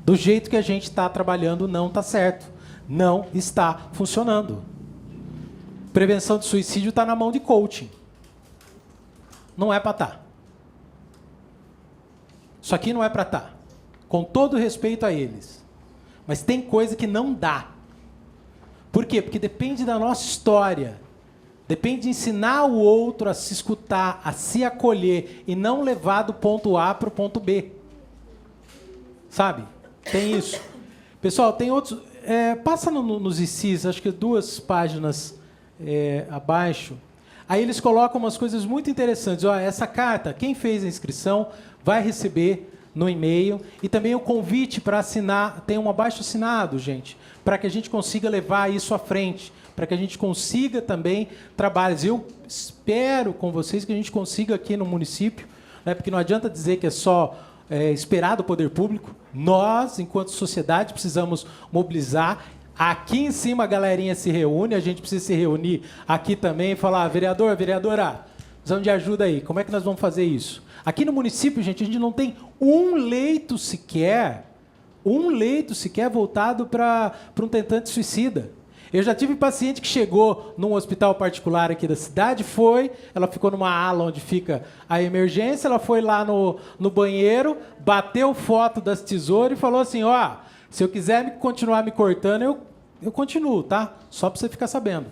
Do jeito que a gente está trabalhando, não está certo. Não está funcionando. Prevenção de suicídio está na mão de coaching. Não é para estar. Isso aqui não é para estar. Com todo respeito a eles. Mas tem coisa que não dá. Por quê? Porque depende da nossa história. Depende de ensinar o outro a se escutar, a se acolher e não levar do ponto A para o ponto B. Sabe? Tem isso. Pessoal, tem outros... passa nos ICs, acho que 2 páginas abaixo. Aí eles colocam umas coisas muito interessantes. Essa carta, quem fez a inscrição vai receber no e-mail. E também o convite para assinar. Tem um abaixo-assinado, gente, para que a gente consiga levar isso à frente. Para que a gente consiga também trabalhos. Eu espero com vocês que a gente consiga aqui no município, né, porque não adianta dizer que é só esperar do poder público. Nós, enquanto sociedade, precisamos mobilizar. Aqui em cima a galerinha se reúne, a gente precisa se reunir aqui também e falar, vereador, vereadora, precisamos de ajuda aí. Como é que nós vamos fazer isso? Aqui no município, gente, a gente não tem um leito sequer voltado para um tentante suicida. Eu já tive paciente que chegou num hospital particular aqui da cidade, ela ficou numa ala onde fica a emergência, ela foi lá no banheiro, bateu foto das tesouras e falou assim, Se eu quiser continuar me cortando, eu continuo, tá? Só para você ficar sabendo.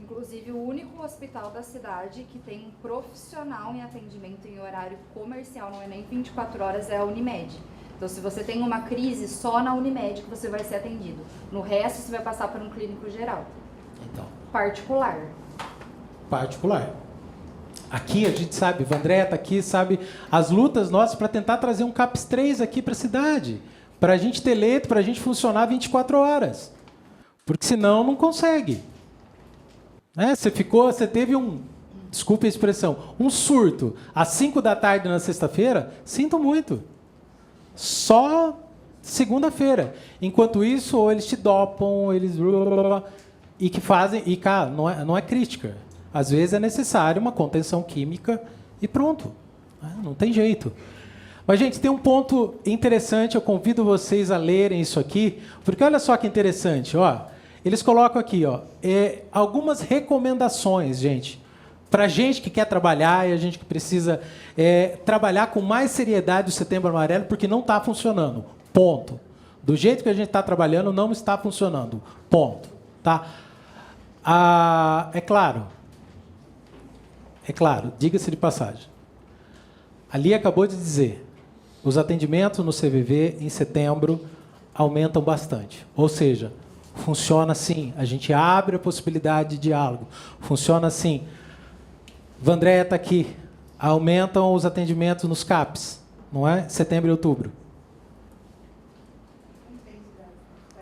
Inclusive, o único hospital da cidade que tem um profissional em atendimento em horário comercial, não é nem 24 horas, é a Unimed. Então, se você tem uma crise, só na Unimed que você vai ser atendido. No resto, você vai passar por um clínico geral. Então. Particular. Aqui a gente sabe, o André está aqui, sabe as lutas nossas para tentar trazer um CAPS 3 aqui para a cidade. Para a gente ter leito, para a gente funcionar 24 horas. Porque senão não consegue. Você teve desculpe a expressão, um surto às 5 da tarde na sexta-feira, sinto muito. Só segunda-feira. Enquanto isso, ou eles te dopam, ou eles... E que fazem... E, cara, não é crítica. Às vezes é necessário uma contenção química e pronto. Não tem jeito. Mas, gente, tem um ponto interessante, eu convido vocês a lerem isso aqui, porque olha só que interessante, ó. Eles colocam aqui, ó, algumas recomendações, gente, para a gente que quer trabalhar e a gente que precisa trabalhar com mais seriedade o Setembro Amarelo, porque não está funcionando. Ponto. Do jeito que a gente está trabalhando, não está funcionando. Ponto. Tá? É claro, diga-se de passagem. Ali acabou de dizer, os atendimentos no CVV em setembro aumentam bastante. Ou seja, funciona assim, a gente abre a possibilidade de diálogo. Funciona assim. Vandréia está aqui. Aumentam os atendimentos nos CAPs, não é? Setembro e outubro.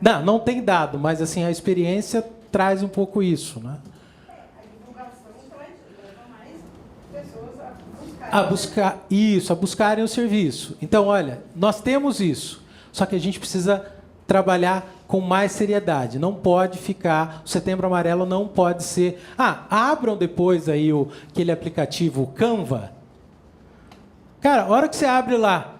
Não tem dado, mas assim, a experiência traz um pouco isso, né? A buscarem o serviço. Então, olha, nós temos isso, só que a gente precisa trabalhar com mais seriedade. Não pode ficar... O Setembro Amarelo não pode ser... abram depois aí aquele aplicativo, o Canva. Cara, a hora que você abre lá,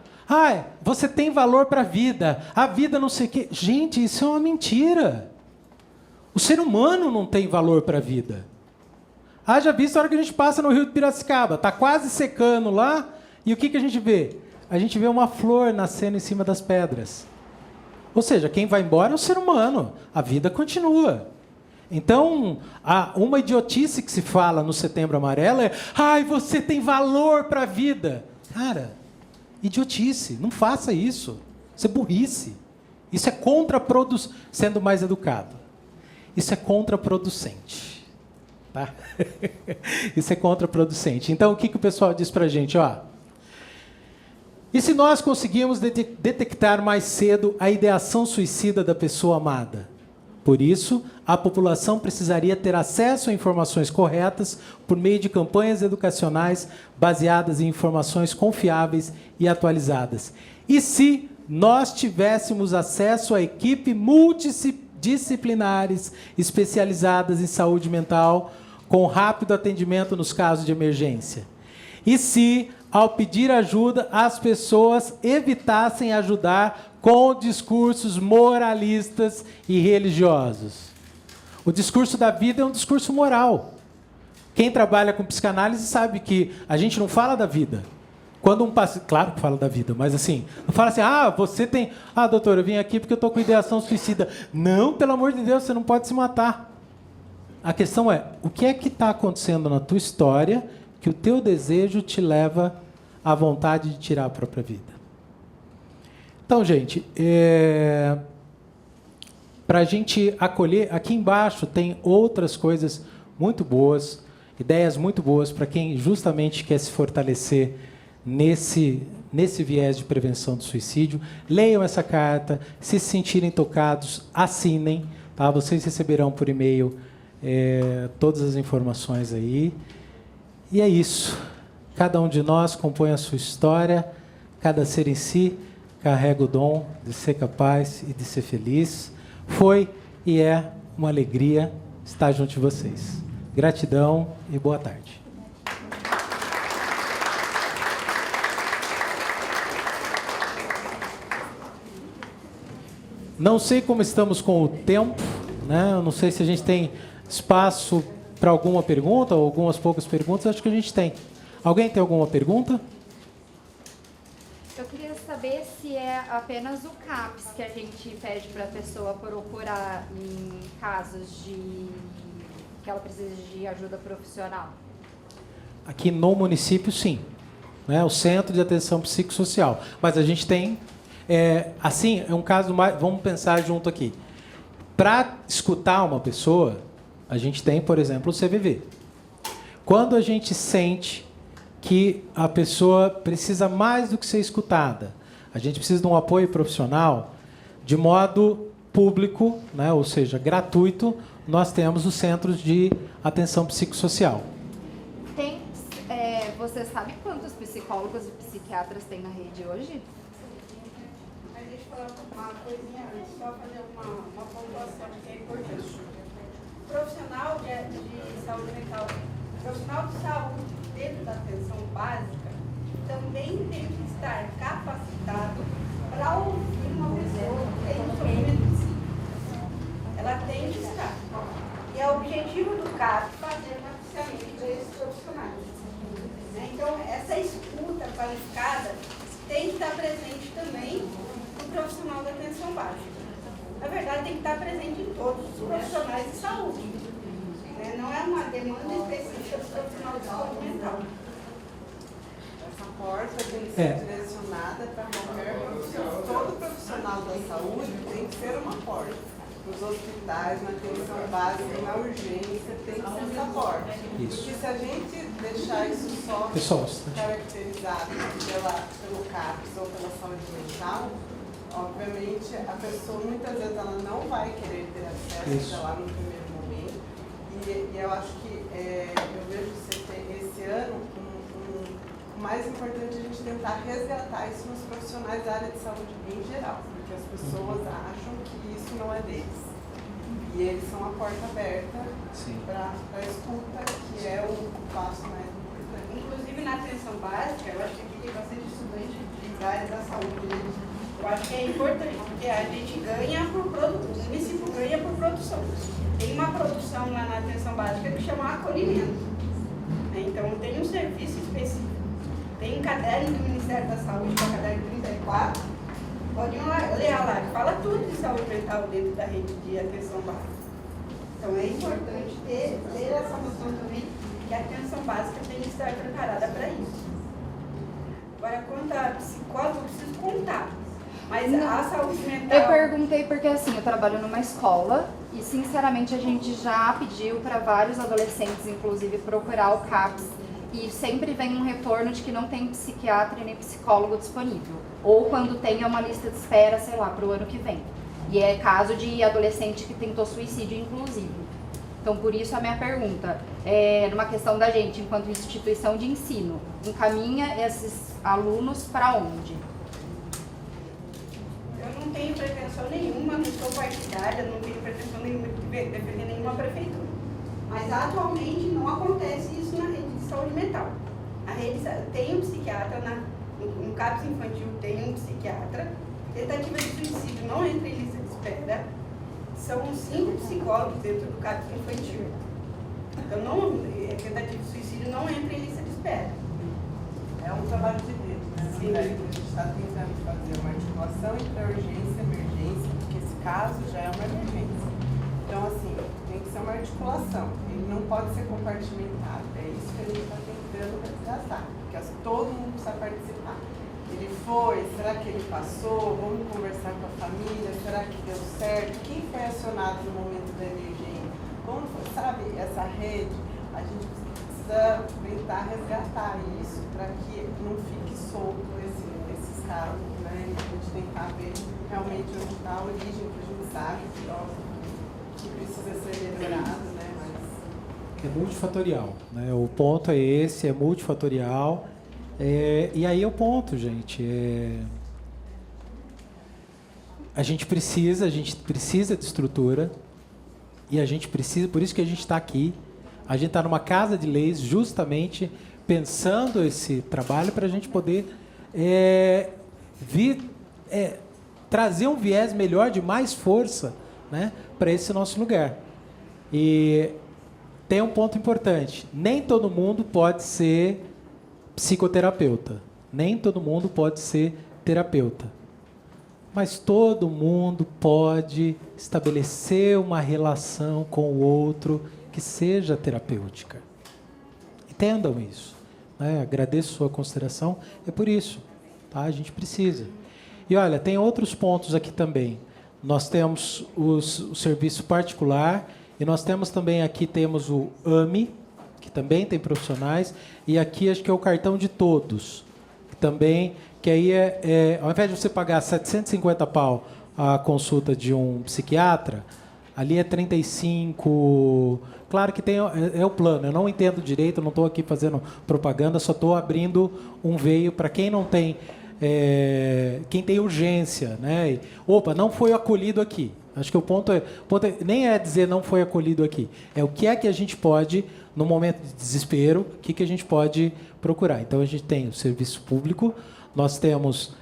você tem valor para a vida, a vida não sei o quê. Gente, isso é uma mentira. O ser humano não tem valor para a vida. Haja visto a hora que a gente passa no rio de Piracicaba, está quase secando lá, e o que a gente vê? A gente vê uma flor nascendo em cima das pedras. Ou seja, quem vai embora é o ser humano, a vida continua. Então, uma idiotice que se fala no Setembro Amarelo é você tem valor para a vida. Cara, idiotice, não faça isso. Isso é burrice. Isso é contraproducente, sendo mais educado. Isso é contraproducente. Tá? Isso é contraproducente. Então, o que o pessoal diz para a gente? E se nós conseguirmos detectar mais cedo a ideação suicida da pessoa amada? Por isso, a população precisaria ter acesso a informações corretas por meio de campanhas educacionais baseadas em informações confiáveis e atualizadas. E se nós tivéssemos acesso a equipe multidisciplinares especializadas em saúde mental, com rápido atendimento nos casos de emergência? E se, ao pedir ajuda, as pessoas evitassem ajudar com discursos moralistas e religiosos? O discurso da vida é um discurso moral. Quem trabalha com psicanálise sabe que a gente não fala da vida. Quando um paciente... Claro que fala da vida, mas assim, não fala assim, você tem... doutor, eu vim aqui porque eu estou com ideação suicida. Não, pelo amor de Deus, você não pode se matar. A questão é, o que é que está acontecendo na tua história que o teu desejo te leva à vontade de tirar a própria vida? Então, gente, para a gente acolher, aqui embaixo tem outras coisas muito boas, ideias muito boas para quem justamente quer se fortalecer nesse viés de prevenção do suicídio. Leiam essa carta, se sentirem tocados, assinem. Tá? Vocês receberão por e-mail todas as informações aí. E é isso. Cada um de nós compõe a sua história, cada ser em si carrega o dom de ser capaz e de ser feliz. Foi e é uma alegria estar junto de vocês. Gratidão e boa tarde. Não sei como estamos com o tempo, né? Eu não sei se a gente tem espaço para alguma pergunta ou algumas poucas perguntas. Acho que a gente tem. Alguém tem alguma pergunta? Eu queria saber se é apenas o CAPS que a gente pede para a pessoa procurar em casos de que ela precisa de ajuda profissional. Aqui no município, sim. Né? O Centro de Atenção Psicossocial. Mas a gente tem... assim, é um caso mais... Vamos pensar junto aqui. Para escutar uma pessoa, a gente tem, por exemplo, o CVV. Quando a gente sente que a pessoa precisa mais do que ser escutada, a gente precisa de um apoio profissional, de modo público, né, ou seja, gratuito, nós temos os centros de atenção psicossocial. Você sabe quantos psicólogos e psiquiatras tem na rede hoje? A gente falar uma coisinha antes, só fazer uma pontuação que é importante. Profissional de saúde mental, profissional de saúde dentro da atenção básica também tem que estar capacitado para ouvir uma pessoa que tem um sofrimento psíquico. Ela tem que estar. E é o objetivo do CAP fazer o mapeamento desses profissionais. Então, essa escuta qualificada tem que estar presente também no profissional da atenção básica. Na verdade, tem que estar presente em todos os profissionais de saúde. Não é uma demanda específica do profissional de saúde mental. Essa porta tem que ser direcionada para qualquer profissional. Todo profissional da saúde tem que ser uma porta. Nos hospitais, na atenção básica, na urgência, tem que ser essa porta. Isso. Porque se a gente deixar isso só caracterizado pelo CAPS ou pela saúde mental, obviamente a pessoa muitas vezes ela não vai querer ter acesso até lá no primeiro momento. E eu acho que eu vejo que esse ano o mais importante é a gente tentar resgatar isso nos profissionais da área de saúde em geral, porque as pessoas acham que isso não é deles. E eles são a porta aberta para a escuta, que é o passo mais importante. Inclusive na atenção básica, eu acho que aqui tem bastante estudante da área da saúde. Eu acho que é importante, porque a gente ganha por produto, o município ganha por produção. Tem uma produção lá na atenção básica que chama acolhimento. Então tem um serviço específico. Tem um caderno do Ministério da Saúde, que é o caderno 34. Podem ler lá, que fala tudo de saúde mental dentro da rede de atenção básica. Então é importante ter essa noção também, que a atenção básica tem que estar preparada para isso. Agora, quanto a psicólogo, eu preciso contar. Mas a saúde mental... Eu perguntei porque, assim, eu trabalho numa escola e, sinceramente, a gente já pediu para vários adolescentes, inclusive, procurar o CAPS. E sempre vem um retorno de que não tem psiquiatra nem psicólogo disponível. Ou quando tem, é uma lista de espera, sei lá, para o ano que vem. E é caso de adolescente que tentou suicídio, inclusive. Então, por isso a minha pergunta, numa questão da gente, enquanto instituição de ensino, encaminha esses alunos para onde? Eu não tenho pretensão nenhuma, não sou partidária, não tenho pretensão nenhuma de defender nenhuma prefeitura. Mas atualmente não acontece isso na rede de saúde mental. A rede tem um psiquiatra, no CAPS infantil tem um psiquiatra, tentativa de suicídio não entra em lista de espera, são 5 psicólogos dentro do CAPS infantil. Então, tentativa de suicídio não entra em lista de espera. É um trabalho de Deus, né? Sim. A gente está tentando fazer uma articulação entre a urgência e a emergência, porque esse caso já é uma emergência. Então, assim, tem que ser uma articulação. Ele não pode ser compartimentado. É isso que a gente está tentando resgatar, porque todo mundo precisa participar. Ele foi, será que ele passou? Vamos conversar com a família, será que deu certo? Quem foi acionado no momento da emergência? Como foi, sabe, essa rede, a gente precisa tentar resgatar isso para que não fique solto esses casos, né? E a gente tentar ver realmente onde está a origem, que a gente sabe que precisa ser melhorado, né? Mas... É multifatorial, né? O ponto é esse, é multifatorial. E aí é o ponto, gente. A gente precisa de estrutura e a gente precisa, por isso que a gente está aqui. A gente está numa casa de leis justamente pensando esse trabalho para a gente poder trazer um viés melhor, de mais força, né, para esse nosso lugar. E tem um ponto importante. Nem todo mundo pode ser psicoterapeuta. Nem todo mundo pode ser terapeuta. Mas todo mundo pode estabelecer uma relação com o outro que seja terapêutica. Entendam isso. Né? Agradeço sua consideração. É por isso. Tá? A gente precisa. E olha, tem outros pontos aqui também. Nós temos o serviço particular e nós temos também aqui temos o AMI, que também tem profissionais, e aqui acho que é o cartão de todos, que também, que aí ao invés de você pagar 750 pau a consulta de um psiquiatra, ali é 35. Claro que tem o plano, eu não entendo direito, não estou aqui fazendo propaganda, só estou abrindo um veio para quem não tem, quem tem urgência, né? E, opa, não foi acolhido aqui. Acho que o ponto nem é dizer não foi acolhido aqui, é o que é que a gente pode, no momento de desespero, o que a gente pode procurar. Então, a gente tem o serviço público, nós temos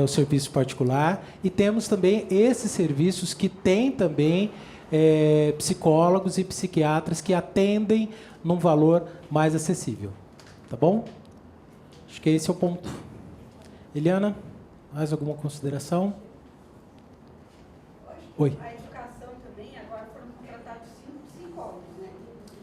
o serviço particular e temos também esses serviços que têm também psicólogos e psiquiatras que atendem num valor mais acessível. Tá bom? Acho que esse é o ponto. Eliana, mais alguma consideração? Oi. A educação também, agora foram contratados 5 psicólogos, né?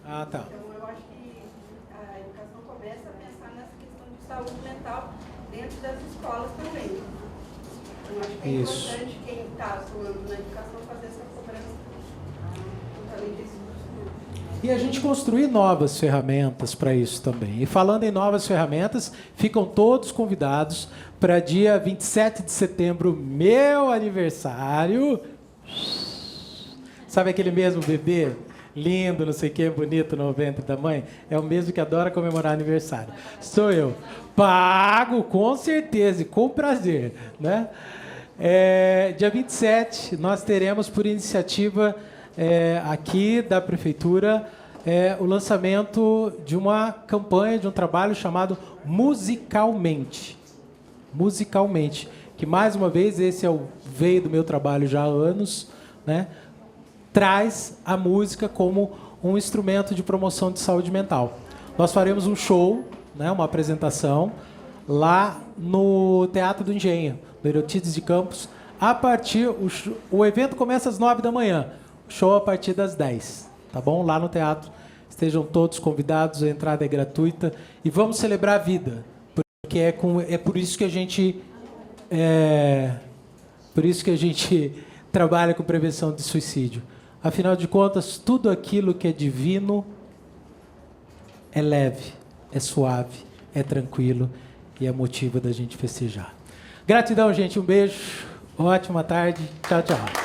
Ah, tá. Então, eu acho que a educação começa a pensar nessa questão de saúde mental dentro das escolas também. Então, acho que é importante quem está atuando na educação fazer essa cobrança além desse curso. E a gente construir novas ferramentas para isso também. E falando em novas ferramentas, ficam todos convidados para dia 27 de setembro, meu aniversário. Sabe aquele mesmo bebê lindo, não sei o que, bonito no ventre da mãe? É o mesmo que adora comemorar aniversário. Sou eu. Pago, com certeza e com prazer. Né? Dia 27, nós teremos, por iniciativa aqui da Prefeitura, o lançamento de uma campanha, de um trabalho chamado Musicalmente. Musicalmente. Que, mais uma vez, esse veio do meu trabalho já há anos, né? Traz a música como um instrumento de promoção de saúde mental. Nós faremos um show, né, uma apresentação, lá no Teatro do Engenho, no Euripides de Campos. O evento começa às 9 da manhã, o show a partir das 10, tá bom? Lá no teatro. Estejam todos convidados, a entrada é gratuita. E vamos celebrar a vida, porque é por isso que a gente... por isso que a gente trabalha com prevenção de suicídio. Afinal de contas, tudo aquilo que é divino é leve, é suave, é tranquilo e é motivo da gente festejar. Gratidão, gente. Um beijo. Ótima tarde. Tchau, tchau.